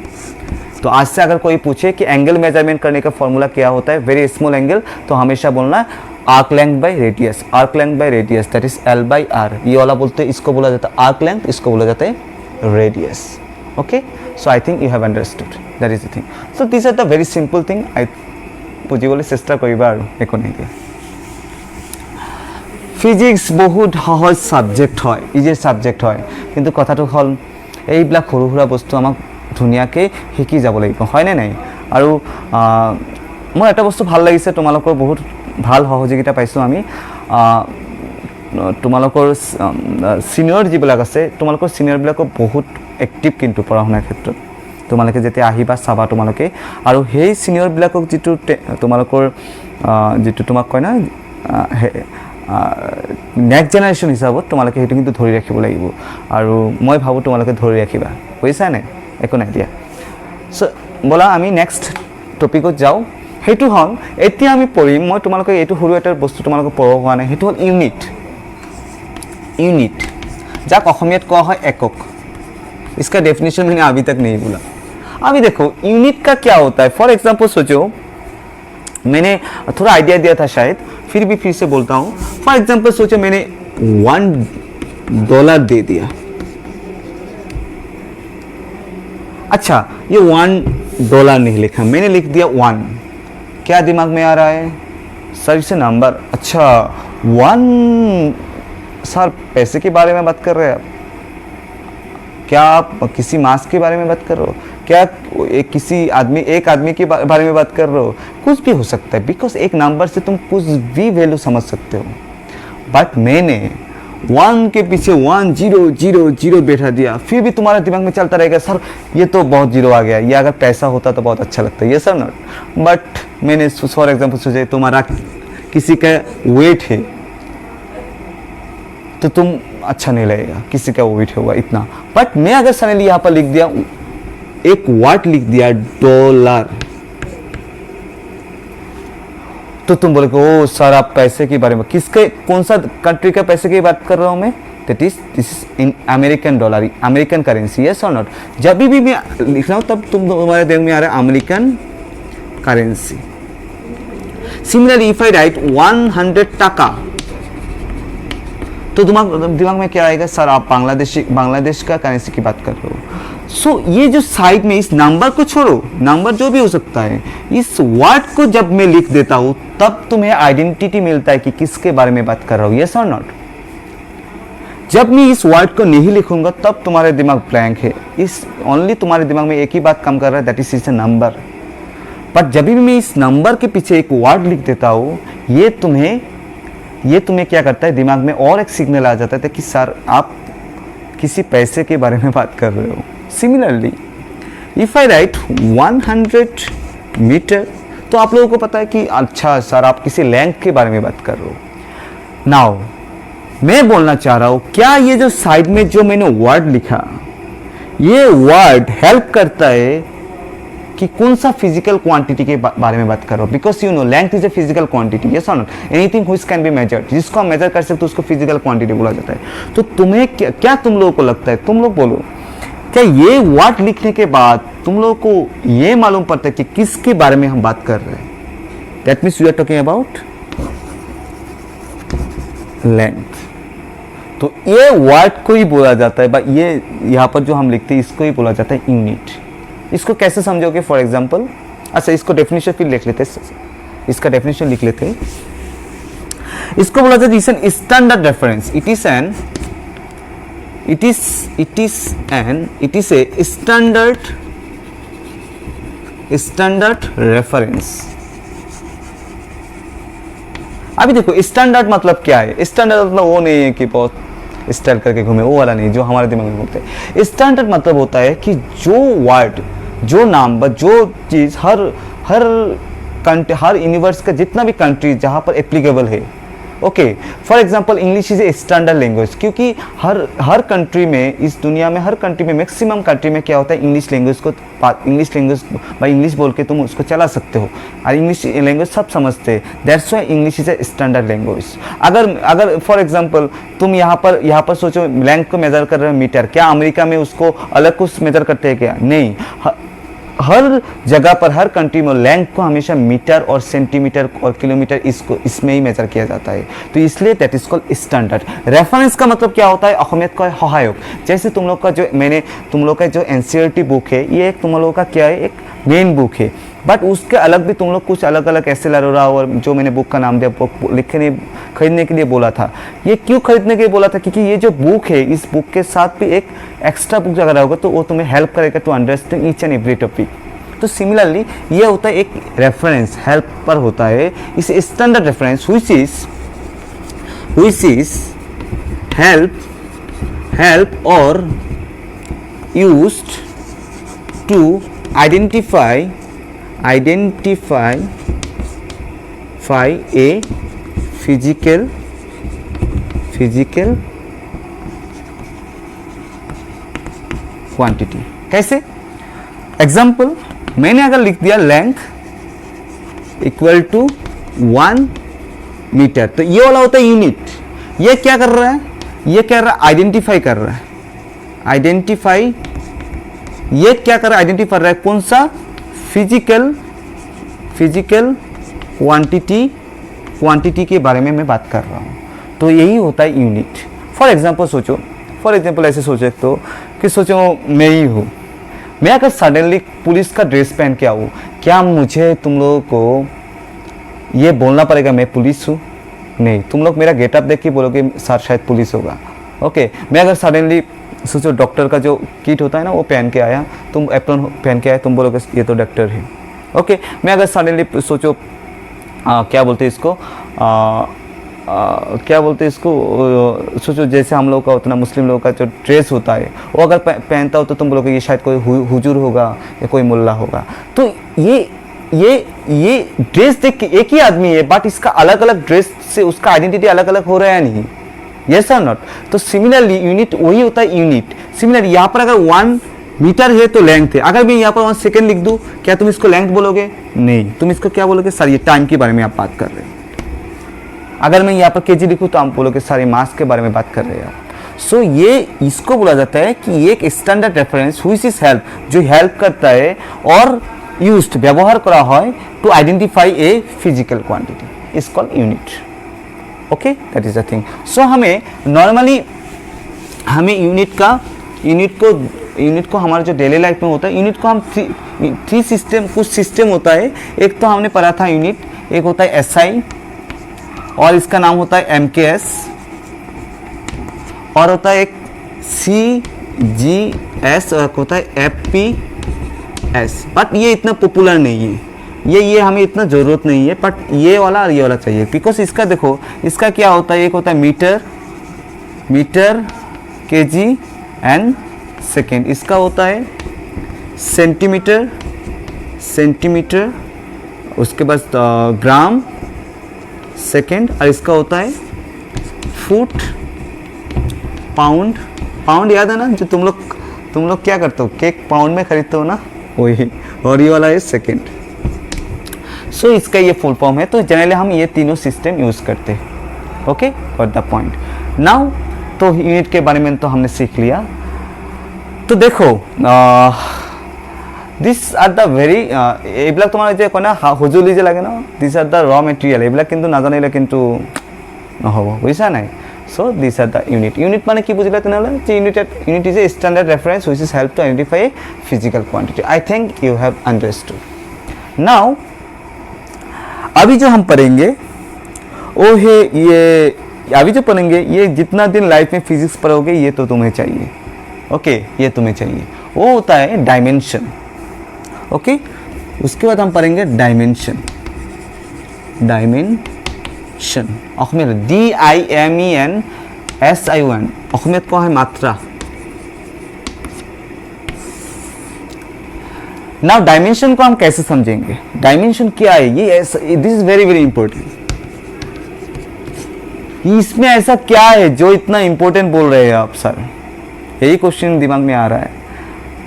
तो आज से अगर कोई पूछे कि एंगल मेजरमेंट करने का फॉर्मूला क्या होता है, वेरी स्मॉल एंगल, तो हमेशा बोलना arc length by radius, arc length by radius, that is L by R. ये वाला बोलते हैं, इसको बोला जाता है आर्क लेंथ, इसको बोला जाता है radius. Okay, so I think you have understood, that is the thing. So this are the very simple thing. I বুঝিবলৈ চেষ্টা কৰিবা আৰু একো নাই দিয়া। ফিজিক্স বহুত সহজ সাবজেক্ট হয়, ইজি সাবজেক্ট হয়, কিন্তু কথাটো হ'ল এইবিলাক সৰু সুৰা বস্তু আমাক ধুনীয়াকৈ শিকি যাব লাগিব, হয়নে নাই? আৰু মোৰ এটা বস্তু ভাল লাগিছে, তোমালোকৰ বহুত ভাল সহযোগিতা পাইছোঁ আমি। তোমালোকৰ চিনিয়ৰ যিবিলাক আছে, তোমালোকৰ চিনিয়ৰবিলাকো বহুত এক্টিভ কিন্তু পঢ়া শুনাৰ ক্ষেত্ৰত। তোমালোকে যেতিয়া আহিবা চাবা তোমালোকে, আৰু সেই চিনিয়ৰবিলাকক যিটো তোমালোকৰ যিটো তোমাক কয় না নেক্সট জেনেৰেশ্যন হিচাপত তোমালোকে সেইটো কিন্তু ধৰি ৰাখিব লাগিব, আৰু মই ভাবোঁ তোমালোকে ধৰি ৰাখিবা, বুজিছা নাই? একো নাই দিয়া। চ' ব'লা আমি নেক্সট টপিকত যাওঁ। সেইটো হ'ল এতিয়া আমি পঢ়িম, মই তোমালোকে এইটো সৰু এটা বস্তু তোমালোকে পঢ়োৱা হোৱা নাই, সেইটো হ'ল ইউনিট। ইউনিট যাক অসমীয়াত কোৱা হয় একক। इसका डेफिनेशन मैंने अभी तक नहीं बोला। अभी देखो यूनिट का क्या होता है। फॉर एग्जाम्पल सोचो, मैंने थोड़ा आइडिया दिया था शायद, फिर से बोलता हूँ। फॉर एग्जाम्पल सोचो मैंने $1 दे दिया। अच्छा, ये $1 नहीं लिखा, मैंने लिख दिया 1। क्या दिमाग में आ रहा है सर? इसे नंबर। अच्छा 1, सर पैसे के बारे में बात कर रहे हैं आप? क्या आप किसी मास के बारे में बात कर रहे हो? क्या किसी आदमी, एक आदमी के बारे में बात कर रहे हो? कुछ भी हो सकता है, बिकॉज एक नंबर से तुम कुछ भी वैल्यू समझ सकते हो। बट मैंने 1 के पीछे 1 0 0 0 बैठा दिया, फिर भी तुम्हारे दिमाग में चलता रहेगा सर ये तो बहुत जीरो आ गया, ये अगर पैसा होता तो बहुत अच्छा लगता है, ये सर नॉट। बट मैंने फॉर एग्जाम्पल सोचा तुम्हारा किसी का वेट है तो तुम अच्छा नहीं लगेगा, किसी का वेट होगा इतना। बट मैं अगर सडनली यहाँ पर लिख दिया, एक वर्ड लिख दिया $, तो तुम बोले ओ सर आप पैसे के बारे में, किसके, कौन सा कंट्री का पैसे की बात कर रहा हूँ मैं? That is this in American dollar, American currency, yes और नॉट? जब भी मैं लिख रहा हूँ तब तुम्हारे दिमाग में आ रहा है American currency. Similarly if I write 100 टाका, तो दिमाग में क्या आएगा? सर आप बांग्लादेश का करेंसी की बात कर रहे हो। सो ये जो साइड में, इस नंबर को छोड़ो, नंबर जो भी हो सकता है, इस वर्ड को जब मैं लिख देता हूँ तब तुम्हें आइडेंटिटी मिलता है कि किसके बारे में बात कर रहा हूँ, यस और नॉट? जब मैं इस वर्ड को नहीं लिखूंगा तब तुम्हारे दिमाग ब्लैंक है, इस ओनली तुम्हारे दिमाग में एक ही बात काम कर रहा है, that is a number. But जब भी मैं इस नंबर के पीछे एक वर्ड लिख देता हूँ, ये तुम्हें क्या करता है, दिमाग में और एक सिग्नल आ जाता है कि सर आप किसी पैसे के बारे में बात कर रहे हो। Similarly if I write 100 metre, तो आप लोगों को पता है कि अच्छा सर आप किसी लेंथ के बारे में बात कर रहे हो। नाउ मैं बोलना चाह रहा हूँ, क्या ये जो साइड में जो मैंने वर्ड लिखा, ये वर्ड हेल्प करता है कि कौन सा फिजिकल क्वांटिटी के बारे में बात कर रहा हूँ? Because you know length is a physical quantity, yes और not? Anything which can be measured, जिसको हम मेजर कर सकते हो उसको फिजिकल क्वांटिटी बोला जाता है। तो तुम्हें क्या तुम लोगों को लगता है, तुम लोग बोलो, क्या ये वर्ड लिखने के बाद तुम लोगों को ये मालूम पड़ता है कि किसके बारे में हम बात कर रहे हैं? That means we are talking about length. तो ये वर्ड को ही बोला जाता है, ये यहाँ पर जो हम लिखते हैं इसको ही बोला जाता है यूनिट। इसको कैसे समझोगे? फॉर एग्जाम्पल, अच्छा इसको डेफिनेशन फिर लिख लेते, इसका डेफिनेशन लिख लेते। इसको बोला जाता है standard reference. It is a standard reference. अभी देखो स्टैंडर्ड मतलब क्या है? स्टैंडर्ड मतलब वो नहीं है कि बहुत स्टाइल करके घूमे, वो वाला नहीं जो हमारे दिमाग में घूमते हैं। स्टैंडर्ड मतलब होता है कि जो वर्ड, जो नाम, जो चीज़ हर यूनिवर्स का जितना भी कंट्री जहाँ पर एप्लीकेबल है, okay, for example English is a standard language, क्योंकि हर कंट्री में, इस दुनिया में हर कंट्री में, मैक्सिमम कंट्री में क्या होता है, इंग्लिश लैंग्वेज बाई इंग्लिश बोल के तुम उसको चला सकते हो, और इंग्लिश लैंग्वेज सब समझते हैं, that's why English is a standard language. अगर फॉर एग्जांपल तुम यहाँ पर सोचो लेंथ को मेजर कर रहे हो मीटर, क्या अमेरिका में उसको अलग कुछ मेजर करते हैं क्या? नहीं, हर जगह पर, हर कंट्री में लेंथ को हमेशा मीटर और सेंटीमीटर और किलोमीटर इसमें ही मेजर किया जाता है, तो इसलिए that is called standard. Reference का मतलब क्या होता है? अहमियत का सहायक। जैसे तुम लोग का जो एनसीईआरटी बुक है, ये एक तुम लोगों का क्या है, एक मेन बुक है, बट उसके अलग भी तुम लोग कुछ अलग अलग ऐसे लरोरा, और जो मैंने बुक का नाम दिया, बुक खरीदने के लिए बोला था। ये क्यों खरीदने के लिए बोला था? क्योंकि ये जो बुक है, इस बुक के साथ भी एक एक्स्ट्रा बुक अगर होगा तो वो तुम्हें हेल्प करेगा to understand each and every topic. तो सिमिलरली ये होता है एक रेफरेंस, हेल्प पर होता है। इस standard reference which is help और used to identify a physical quantity। कैसे? एग्जाम्पल, मैंने अगर लिख दिया लेंथ इक्वल टू 1 मीटर, तो ये वाला होता है यूनिट। ये क्या कर रहा है? ये क्या कर रहा है? आइडेंटिफाई कर रहा है। ये क्या कर रहा है? आइडेंटिफाई कर रहा है कौन सा? फिजिकल क्वांटिटी के बारे में मैं बात कर रहा हूँ, तो यही होता है यूनिट। फॉर एग्जांपल ऐसे सोचो तो कि सोचो मैं ही हूँ, मैं अगर सडनली पुलिस का ड्रेस पहन के आऊँ, क्या मुझे तुम लोगों को ये बोलना पड़ेगा मैं पुलिस हूँ? नहीं, तुम लोग मेरा गेटअप देख के बोलोगे सर शायद पुलिस होगा। ओके, मैं अगर सडनली सोचो डॉक्टर का जो किट होता है ना, वो पहन के आया, तुम एप्रॉन पहन के आया, तुम बोलोगे ये तो डॉक्टर है। ओके, मैं अगर सडनली सोचो क्या बोलते हैं इसको, सोचो जैसे हम लोग का उतना मुस्लिम लोगों का जो ड्रेस होता है, वो अगर पहनता हो तो तुम बोलोगे ये शायद कोई हुजूर होगा या कोई मुल्ला होगा। तो ये ड्रेस देख के एक ही आदमी है, बट इसका अलग अलग ड्रेस से उसका आइडेंटिटी अलग अलग हो रहा है नहीं? यस और नॉट? तो सिमिलरली यूनिट वही होता है यूनिट। सिमिलरली यहाँ पर अगर 1 मीटर है तो लेंथ है, अगर मैं यहाँ पर 1 सेकेंड लिख दूँ, क्या तुम इसको लेंथ बोलोगे? नहीं, तुम इसको क्या बोलोगे? सर ये टाइम के बारे में आप बात कर रहे हैं। अगर मैं यहाँ पर केजी लिखूँ तो आप बोलोगे सर ये मास के बारे में बात कर रहे हैं आप। सो ये इसको बोला जाता है कि ये एक standard reference which is help, जो हेल्प करता है और यूज्ड व्यवहार करा है to identify a physical quantity, is called unit. Okay, that is the thing. So हमें नॉर्मली यूनिट को हमारे जो डेली लाइफ में होता है, यूनिट को हम थ्री सिस्टम, कुछ सिस्टम होता है। एक तो हमने पढ़ा था यूनिट, एक होता है एसआई, और इसका नाम होता है एमकेएस, और होता है एक सीजीएस, और एक होता है एफपीएस। बट ये इतना पॉपुलर नहीं है, ये हमें इतना ज़रूरत नहीं है, बट ये वाला और ये वाला चाहिए। बिकॉज इसका देखो, इसका क्या होता है, एक होता है मीटर केजी एंड सेकेंड, इसका होता है सेंटीमीटर, उसके बाद ग्राम सेकेंड, और इसका होता है फुट, पाउंड याद है ना, जो तुम लोग क्या करते हो, केक पाउंड में खरीदते हो ना, वही। और ये वाला है सेकेंड। सो इसका ये फुल फॉर्म है। तो जनरली हम ये तीनों सिस्टम यूज़ करते हैं। Okay, got the point. Now तो यूनिट के बारे में तो हमने सीख लिया। तो देखो दिस आर द भेरी এইবিলাক তোমাৰ যে কয় না হুজুলি যে লাগে ন, দিছ আৰ দ্য ৰ মেটেৰিয়েল, এইবিলাক কিন্তু নাজানিলে কিন্তু নহ'ব, বুজিছা নাই? সো দিছ আৰ দ্য ইউনিট মানে কি বুজিলা তেনেহ'লে? যে unit is a standard reference which is help to identify a physical quantity. I think you have understood. Now अभी जो हम पढ़ेंगे वो है अभी जो पढ़ेंगे ये जितना दिन लाइफ में फिजिक्स पढ़ोगे ये तो तुम्हें चाहिए। ओके, ये तुम्हें चाहिए। वो होता है डायमेंशन। ओके, उसके बाद हम पढ़ेंगे डायमेंशन। अखमेत DIMENSION, अखमेत को है मात्रा। नाउ डायमेंशन को हम कैसे समझेंगे? डायमेंशन क्या है? ये this is very very important. इसमें ऐसा क्या है जो इतना इम्पोर्टेंट बोल रहे हैं आप सर, यही क्वेश्चन दिमाग में आ रहा है।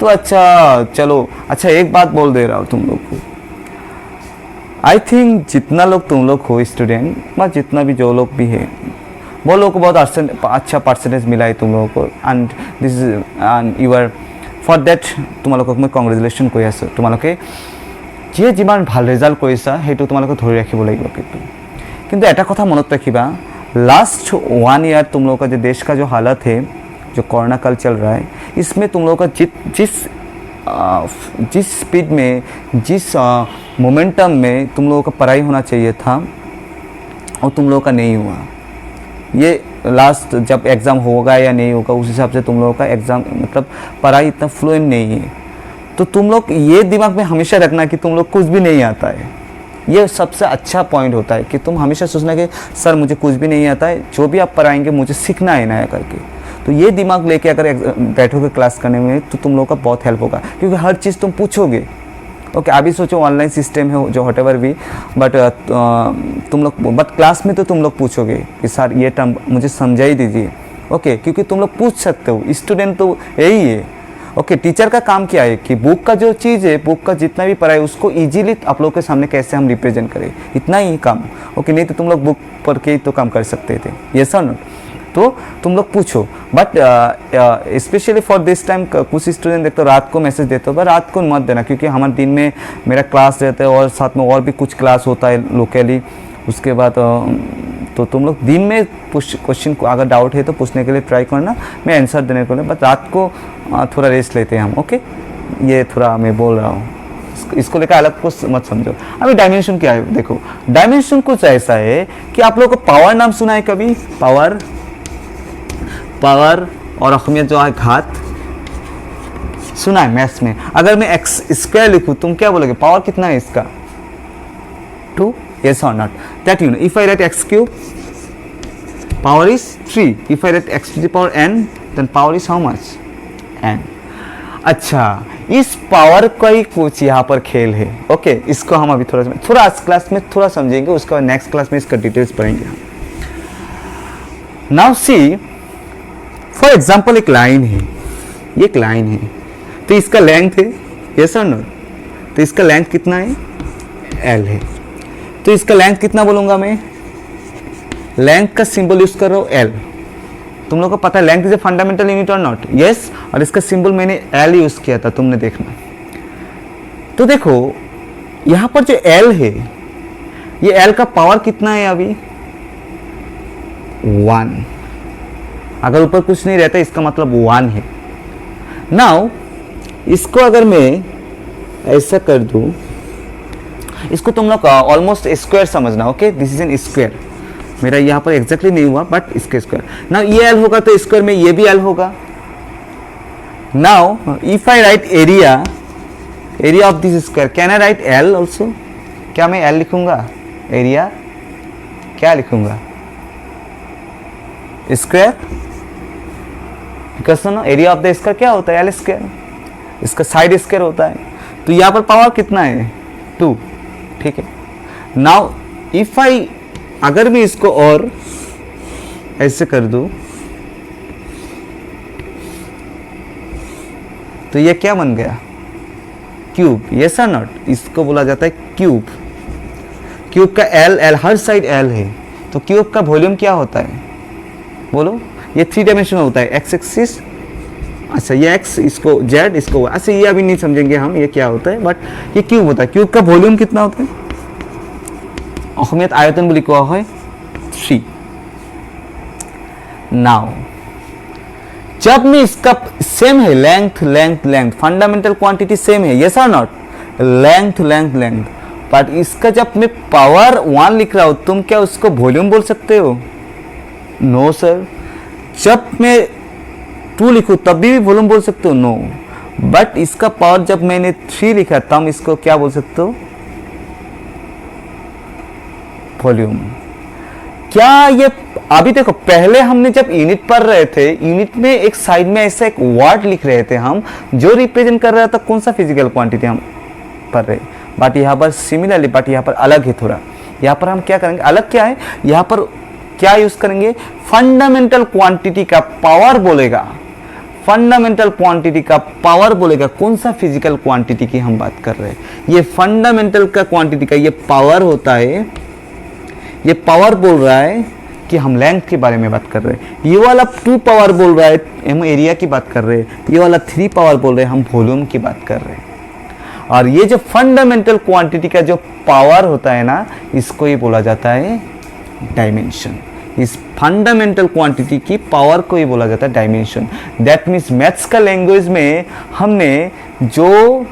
तो अच्छा चलो, अच्छा एक बात बोल दे रहा हूँ तुम लोग को, आई थिंक जितना लोग तुम लोग हो स्टूडेंट, मतलब जितना भी जो लोग भी है, वो लोग को बहुत अच्छा परसेंटेज मिला है तुम लोगों को, and this is and your for that তোমালোকক মই কংগ্ৰেচুলেশ্যন কৈ আছোঁ। তোমালোকে যিয়ে যিমান ভাল ৰিজাল্ট কৰিছা সেইটো তোমালোকে ধৰি ৰাখিব লাগিব। কিন্তু এটা কথা মনত ৰাখিবা, लास्ट 1 ईयर तुम लोगों का जो देश का जो हालत है, जो कोरोना काल चल रहा है, इसमें तुम लोगों का जिस स्पीड में, जिस मोमेंटम में तुम लोगों का पढ़ाई होना चाहिए था और तुम लोगों का नहीं हुआ। ये लास्ट जब एग्ज़ाम होगा या नहीं होगा उस हिसाब से तुम लोगों का एग्ज़ाम मतलब पढ़ाई इतना फ्लुएंट नहीं है। तो तुम लोग ये दिमाग में हमेशा रखना कि तुम लोग कुछ भी नहीं आता है। ये सबसे अच्छा पॉइंट होता है कि तुम हमेशा सोचना कि सर मुझे कुछ भी नहीं आता है, जो भी आप पढ़ाएंगे मुझे सीखना है नया करके। तो ये दिमाग लेके अगर बैठोगे क्लास करने में तो तुम लोग का बहुत हेल्प होगा, क्योंकि हर चीज़ तुम पूछोगे। ओके अभी सोचो ऑनलाइन सिस्टम है जो वट एवर भी, बट तुम लोग बट क्लास में तो तुम लोग पूछोगे कि सर ये टर्म मुझे समझा ही दीजिए। ओके क्योंकि तुम लोग पूछ सकते हो, स्टूडेंट तो यही है। ओके टीचर का काम क्या है कि बुक का जो चीज़ है, बुक का जितना भी पढ़ा है उसको इजीली आप लोग के सामने कैसे हम रिप्रेजेंट करें, इतना ही काम। ओके नहीं तो तुम लोग बुक पढ़ के ही तो काम कर सकते थे, ये सर नोट। तो तुम लोग पूछो, but specially for this time कुछ स्टूडेंट देखते हो रात को मैसेज देते हो, पर रात को मत देना, क्योंकि हमारे दिन में मेरा क्लास रहता है और साथ में और भी कुछ क्लास होता है लोकली। उसके बाद तो तुम लोग दिन में क्वेश्चन को अगर डाउट है तो पूछने के लिए ट्राई करना, मैं आंसर देने को नहीं, बट रात को थोड़ा रेस्ट लेते हैं हम। ओके ये थोड़ा मैं बोल रहा हूँ, इसको लेकर अलग कुछ मत समझो। अभी डायमेंशन क्या है देखो, डायमेंशन कुछ ऐसा है कि आप लोगों को पावर नाम सुना है कभी? पावर और अहमियत जो है घात सुना है मैथ्स में। अगर मैं एक्स स्क्वायर लिखूँ तुम क्या बोलोगे? पावर कितना है इसका? 2, yes or not? That you know. If I write x cube, power is 3. If I write x to the power n, then power is how much? n. अच्छा इस पावर का ही कुछ यहाँ पर खेल है। ओके इसको हम अभी थोड़ा आज क्लास में थोड़ा समझेंगे, उसके बाद नेक्स्ट क्लास में इसका डिटेल्स पढ़ेंगे हम। नाउ सी फॉर एग्जाम्पल एक लाइन है, ये एक लाइन है, तो इसका लेंथ है यस और नो? तो इसका लेंथ कितना है? l है। तो इसका लेंथ कितना बोलूंगा मैं? लेंथ का सिंबल यूज कर रहा हूँ l। तुम लोग को पता है length is a fundamental unit और नॉट? यस। और इसका सिंबल मैंने l यूज किया था, तुमने देखना। तो देखो यहां पर जो l है, ये l का पावर कितना है अभी? 1। अगर ऊपर कुछ नहीं रहता इसका मतलब 1 है। नाउ इसको अगर मैं ऐसा कर दूं, इसको तुम लोग ऑलमोस्ट स्क्वायर समझना। Okay this is N square, मेरा यहाँ पर एग्जैक्टली नहीं हुआ बट इसके स्क्वायर। नाउ ये एल होगा तो स्क्वायर में ये भी एल होगा। Now if I right area of this square, can I right L also? क्या मैं एल लिखूंगा? एरिया क्या लिखूंगा? स्क्वायर। बिकॉज सुनो एरिया ऑफ द स्क्वायर क्या होता है? L square. इसका साइड स्क्वायर होता है। तो यहाँ पर पावर कितना है? 2। ठीक है। नाउ इफ आई अगर मैं इसको और ऐसे कर दूं तो ये क्या बन गया? क्यूब। यस और नॉट? इसको बोला जाता है क्यूब। क्यूब का एल हर साइड एल है, तो क्यूब का वॉल्यूम क्या होता है बोलो? ये 3 डायमेंशन होता है, एक्स एक्सिस। अच्छा ये एक्स, इसको जेड, इसको अच्छा ये अभी नहीं समझेंगे हम ये क्या होता है, बट ये क्यूब होता है। क्यूब का वॉल्यूम कितना होता है? अहमियत आयतन बोली क्या है? 3। नाउ जब मैं इसका सेम है लेंथ फंडामेंटल क्वांटिटी सेम है, यस और नॉट? लेंथ बट इसका जब मैं पावर 1 लिख रहा हूं, तुम क्या उसको वॉल्यूम बोल सकते हो? No sir. जब मैं 2 लिखूं तब भी वॉल्यूम बोल सकते हो? नो। बट इसका पावर जब मैंने 3 लिखा तब इसको क्या बोल सकते हो? वॉल्यूम। क्या ये अभी देखो पहले हमने जब यूनिट पढ़ रहे थे, यूनिट में एक साइड में ऐसा एक वर्ड लिख रहे थे हम, जो रिप्रेजेंट कर रहा था कौन सा फिजिकल क्वांटिटी हम पढ़ रहे। बट यहाँ पर सिमिलरली, बट यहाँ पर अलग है थोड़ा। यहाँ पर हम क्या करेंगे? अलग क्या है? यहाँ पर क्या यूज करेंगे, फंडामेंटल क्वांटिटी का पावर बोलेगा, फंडामेंटल क्वांटिटी का पावर बोलेगा। कौन सा फिजिकल क्वांटिटी की हम बात कर रहे हैं, ये फंडामेंटल का क्वांटिटी का ये पावर होता है, ये पावर बोल रहा है कि हम लेंथ के बारे में बात कर रहे हैं। ये वाला 2 पावर बोल रहा है, हम एरिया की बात कर रहे हैं। ये वाला 3 पावर बोल रहे हैं, हम वॉल्यूम की बात कर रहे हैं। और ये जो फंडामेंटल क्वांटिटी का जो पावर होता है ना, इसको ही बोला जाता है डायमेंशन। इस फंडामेंटल क्वांटिटी की पावर को ही बोला जाता है डायमेंशन। दैट मीन्स मैथ्स का लैंग्वेज में हमने जो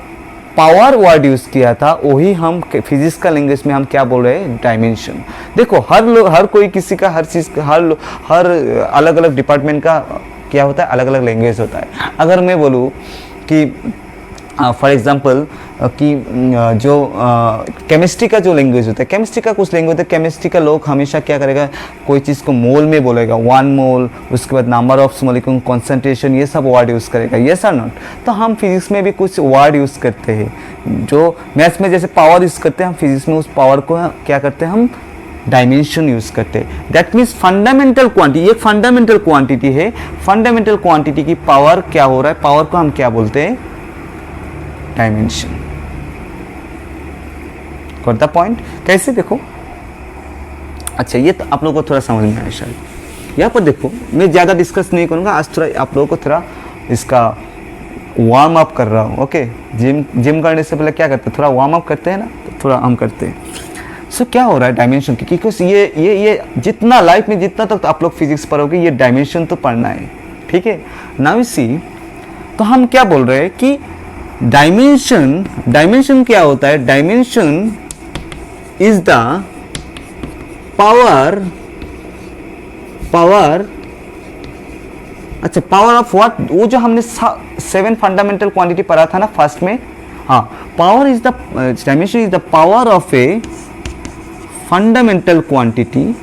पावर वर्ड यूज किया था वही हम फिजिक्स का लैंग्वेज में हम क्या बोल रहे हैं, डायमेंशन। देखो हर कोई किसी का हर चीज़ का हर अलग अलग डिपार्टमेंट का क्या होता है, अलग अलग लैंग्वेज होता है। अगर मैं बोलूँ कि फॉर एग्जांपल कि जो केमिस्ट्री का जो लैंग्वेज होता है, केमिस्ट्री का कुछ लैंग्वेज होता है, केमिस्ट्री का लोग हमेशा क्या करेगा, कोई चीज़ को मोल में बोलेगा, 1 मोल, उसके बाद नंबर ऑफ मॉलिक्यूल, कंसंट्रेशन, ये सब वर्ड यूज़ करेगा, यस और नॉट। तो हम फिजिक्स में भी कुछ वर्ड यूज़ करते हैं, जो मैथ्स में जैसे पावर यूज़ करते हैं, हम फिजिक्स में उस पावर को क्या करते हैं, हम डायमेंशन यूज़ करते हैं। दैट मीन्स फंडामेंटल क्वांटिटी, एक फंडामेंटल क्वांटिटी है, फंडामेंटल क्वांटिटी की पावर क्या हो रहा है, पावर को हम क्या बोलते हैं, डायमेंशन। Got the point. कैसे देखो, अच्छा ये तो आप लोगों को थोड़ा समझ में आया शायद। यहाँ पर देखो मैं ज़्यादा डिस्कस नहीं करूँगा आज, थोड़ा आप लोगों को थोड़ा इसका वार्म अप कर रहा हूँ। ओके, जिम करने से पहले क्या करते हैं, थोड़ा वार्म अप करते हैं ना, तो थोड़ा हम करते हैं। सो क्या हो रहा है डायमेंशन की, क्योंकि ये जितना लाइफ में जितना तक तो आप लोग फिजिक्स पढ़ोगे, ये डायमेंशन तो पढ़ना है, ठीक है। नाउ सी, तो हम क्या बोल रहे हैं कि डायमेंशन क्या होता है, डायमेंशन इज द पावर अच्छा पावर ऑफ व्हाट, वो जो हमने 7 फंडामेंटल क्वांटिटी पढ़ा था ना फर्स्ट में, हाँ, power is the dimension is the power of a fundamental quantity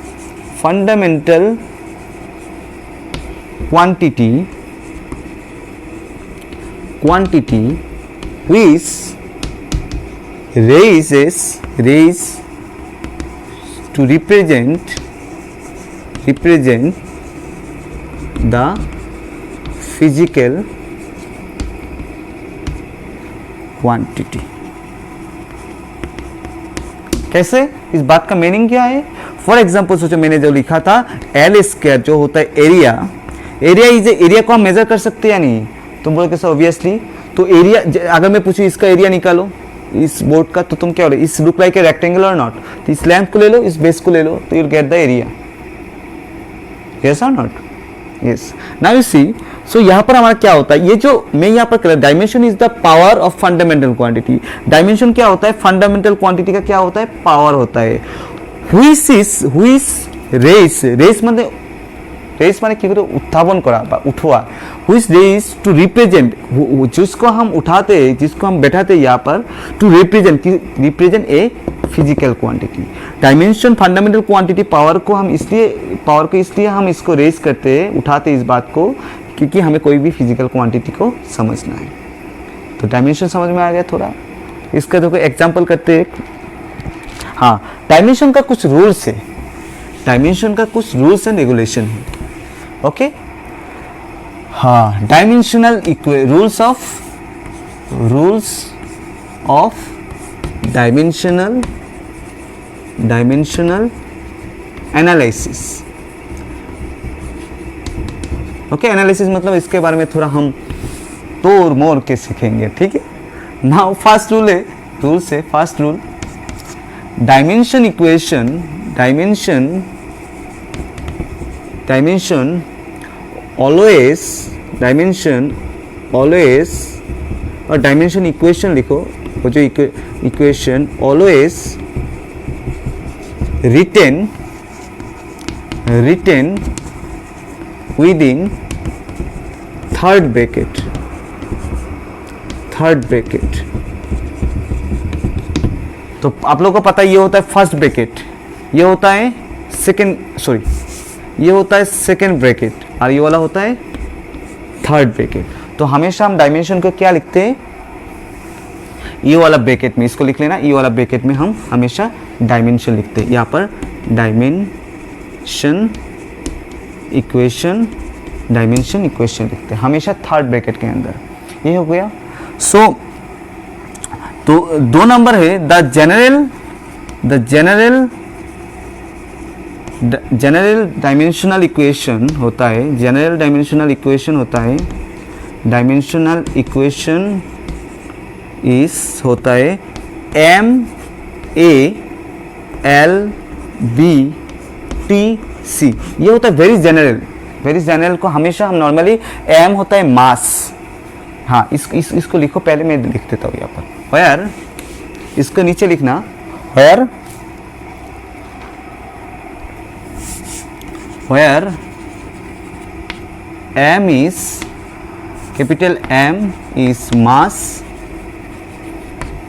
which raises to represent the physical quantity। कैसे, इस बात का मीनिंग क्या है। फॉर एग्जाम्पल सोचो मैंने जो लिखा था L स्क्वायर जो होता है एरिया को हम मेजर कर सकते हैं या नहीं, तुम बोलोगे सर ऑब्वियसली। तो एरिया, अगर मैं पूछूं इसका एरिया निकालो इस बोर्ड का, तो तुम क्या हो रहे, इस लुक लाइक ए रेक्टेंगल और नॉट, तो इस लेंथ को ले लो, इस बेस को ले लो, तो you will get the area, yes और नॉट, यस। नाउ यू सी, सो यहाँ पर हमारा क्या होता है, ये जो मैं यहाँ पर कर रहा हूं, dimension is the power of fundamental quantity. Dimension क्या होता है, फंडामेंटल क्वांटिटी का क्या होता है, पावर होता है। रेस माने কি করে उत्थापन करा বা उठवा, which raise to represent, जिसको हम उठाते हैं, जिसको हम बैठाते हैं यहाँ पर, to represent a physical quantity। Dimension fundamental quantity power को इसलिए हम इसको रेस करते हैं, उठाते हैं इस बात को, क्योंकि हमें कोई भी फिजिकल क्वांटिटी को समझना है। तो डायमेंशन समझ में आ गया थोड़ा। इसका देखो एग्जाम्पल करते हैं। हाँ, डायमेंशन का कुछ रूल्स है, डायमेंशन का कुछ रूल्स एंड रेगुलेशन है। ओके, हाँ, dimensional rules of dimensional analysis. Okay, analysis मतलब इसके बारे में थोड़ा हम तोड़ मोड़ के सीखेंगे, ठीक है। नाउ फर्स्ट रूल है, फर्स्ट रूल, डायमेंशन always, और डायमेंशन इक्वेशन लिखो, वो जो equation always written within third bracket। तो आप लोगों को पता है ये होता है फर्स्ट ब्रैकेट, ये होता है ये होता है सेकेंड ब्रैकेट, और ये वाला होता है थर्ड ब्रैकेट। तो हमेशा हम डायमेंशन को क्या लिखते हैं, ये वाला ब्रैकेट में, इसको लिख लेना, ये वाला ब्रैकेट में हम हमेशा डायमेंशन लिखते हैं। यहाँ पर डायमेंशन इक्वेशन लिखते हैं हमेशा थर्ड ब्रैकेट के अंदर। ये हो गया। सो तो 2 नंबर है द जनरल डायमेंशनल इक्वेशन होता है, डायमेंशनल इक्वेशन होता है MALBTC। ये होता है वेरी जनरल को हमेशा हम नॉर्मली एम होता है मास। हाँ इसको लिखो, पहले मैं लिख देता हूँ यहाँ पर वेयर, इसको नीचे लिखना where M is capital M is mass,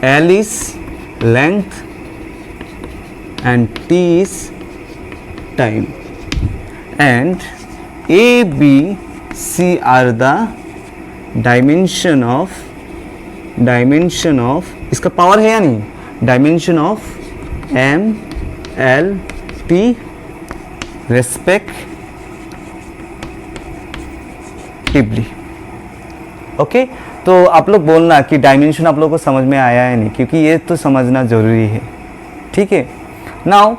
L is length and T is time, and A, B, C are the dimension of इसका पावर है या नहीं, dimension of M, L, T respectively. Okay तो आप लोग बोलना कि डायमेंशन आप लोगों को समझ में आया है नहीं, क्योंकि ये तो समझना ज़रूरी है। ठीक है, नाउ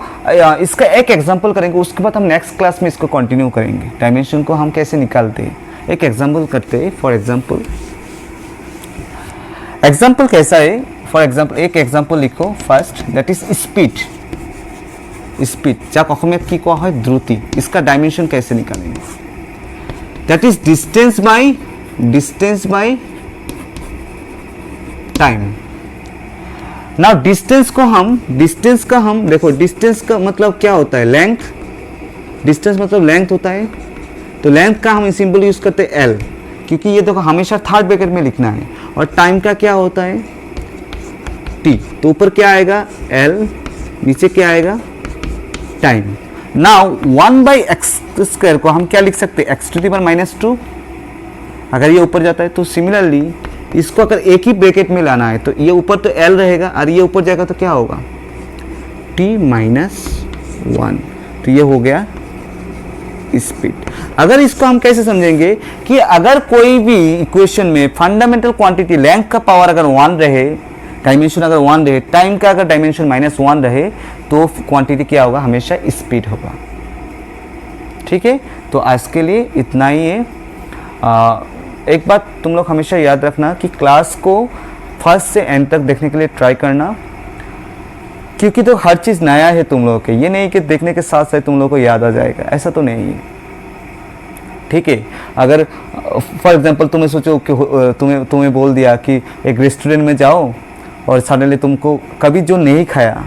इसका एक एग्जांपल करेंगे, उसके बाद हम नेक्स्ट क्लास में इसको कंटिन्यू करेंगे, डायमेंशन को हम कैसे निकालते हैं। एक एग्जांपल करते हैं। फॉर एग्जांपल कैसा है, फॉर एग्जांपल एक एग्जांपल लिखो फर्स्ट, दैट इज स्पीड। যাক অসমীয়াত কি কোৱা হয় দ্ৰুতি। इसका डायमेंशन कैसे निकालेंगे, that is distance by time. Now distance का हम देखो, डिस्टेंस का मतलब क्या होता है, लेंथ। डिस्टेंस मतलब लेंथ होता है, तो लेंथ का हम सिंबल यूज करते हैं एल, क्योंकि ये देखो हमेशा थर्ड ब्रैकेट में लिखना है। और टाइम का क्या होता है टी, तो ऊपर क्या आएगा एल, नीचे क्या आएगा टाइम। नाउ 1/x² को हम क्या लिख सकते हैं, x⁻²। अगर ये ऊपर जाता है तो सिमिलरली इसको अगर एक ही ब्रैकेट में लाना है तो ये ऊपर तो l रहेगा और ये ऊपर जाएगा तो क्या होगा t-1। तो ये हो गया स्पीड। अगर इसको हम कैसे समझेंगे कि अगर कोई भी इक्वेशन में फंडामेंटल क्वांटिटी लेंथ का पावर अगर 1 रहे, डायमेंशन अगर 1 रहे, टाइम का अगर डायमेंशन -1 रहे, तो क्वांटिटी क्या होगा, हमेशा स्पीड होगा। ठीक है, तो आज के लिए इतना ही है। एक बात तुम लोग हमेशा याद रखना कि क्लास को फर्स्ट से एंड तक देखने के लिए ट्राई करना, क्योंकि तो हर चीज़ नया है तुम लोगों के। ये नहीं कि देखने के साथ साथ तुम लोगों को याद आ जाएगा, ऐसा तो नहीं है। ठीक है, अगर फॉर एग्जांपल तुम्हें सोचो कि तुम्हें बोल दिया कि एक रेस्टोरेंट में जाओ और सडनली तुमको कभी जो नहीं खाया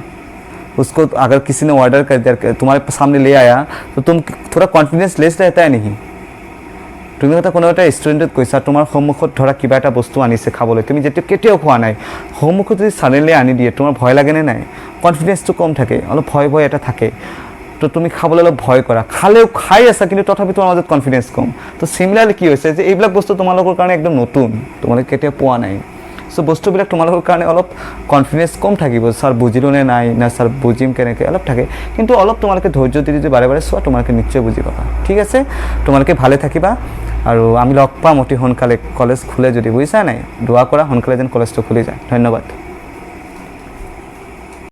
उसको अगर किसी ने ऑर्डर कर दिया, तुम्हारे सामने ले आया, तो तुम थोड़ा कॉन्फिडेंस लेस रहता है नहीं। তুমি এটা কোনো এটা ৰেষ্টুৰেণ্টত গৈছা, তোমাৰ সন্মুখত ধৰা কিবা এটা বস্তু আনিছে খাবলৈ, তুমি যেতিয়া কেতিয়াও খোৱা নাই, সন্মুখত যদি ছাডেনলি আনি দিয়ে, তোমাৰ ভয় লাগেনে নাই? কনফিডেন্সটো কম থাকে, অলপ ভয় এটা থাকে, তো তুমি খাবলৈ অলপ ভয় কৰা। খাই আছা কিন্তু তথাপি তোমাৰ মাজত কনফিডেন্স কম। তো সিমিলাৰলি কি হৈছে যে এইবিলাক বস্তু তোমালোকৰ কাৰণে একদম নতুন, তোমালোকে কেতিয়াও পোৱা নাই। সো বস্তুবিলাক তোমালোকৰ কাৰণে অলপ কনফিডেন্স কম থাকিব, ছাৰ বুজিলোনে নাই, না ছাৰ বুজিম কেনেকৈ, অলপ থাকে। কিন্তু অলপ তোমালোকে ধৈৰ্য দি যদি বাৰে বাৰে চোৱা, তোমালোকে নিশ্চয় বুজি পাবা। ঠিক আছে, তোমালোকে ভালে থাকিবা আৰু আমি লগ পাম অতি সোনকালে, কলেজ খোলে যদি, বুজিছা নাই? দোৱা কৰা সোনকালে যেন কলেজটো খুলি যায়। ধন্যবাদ।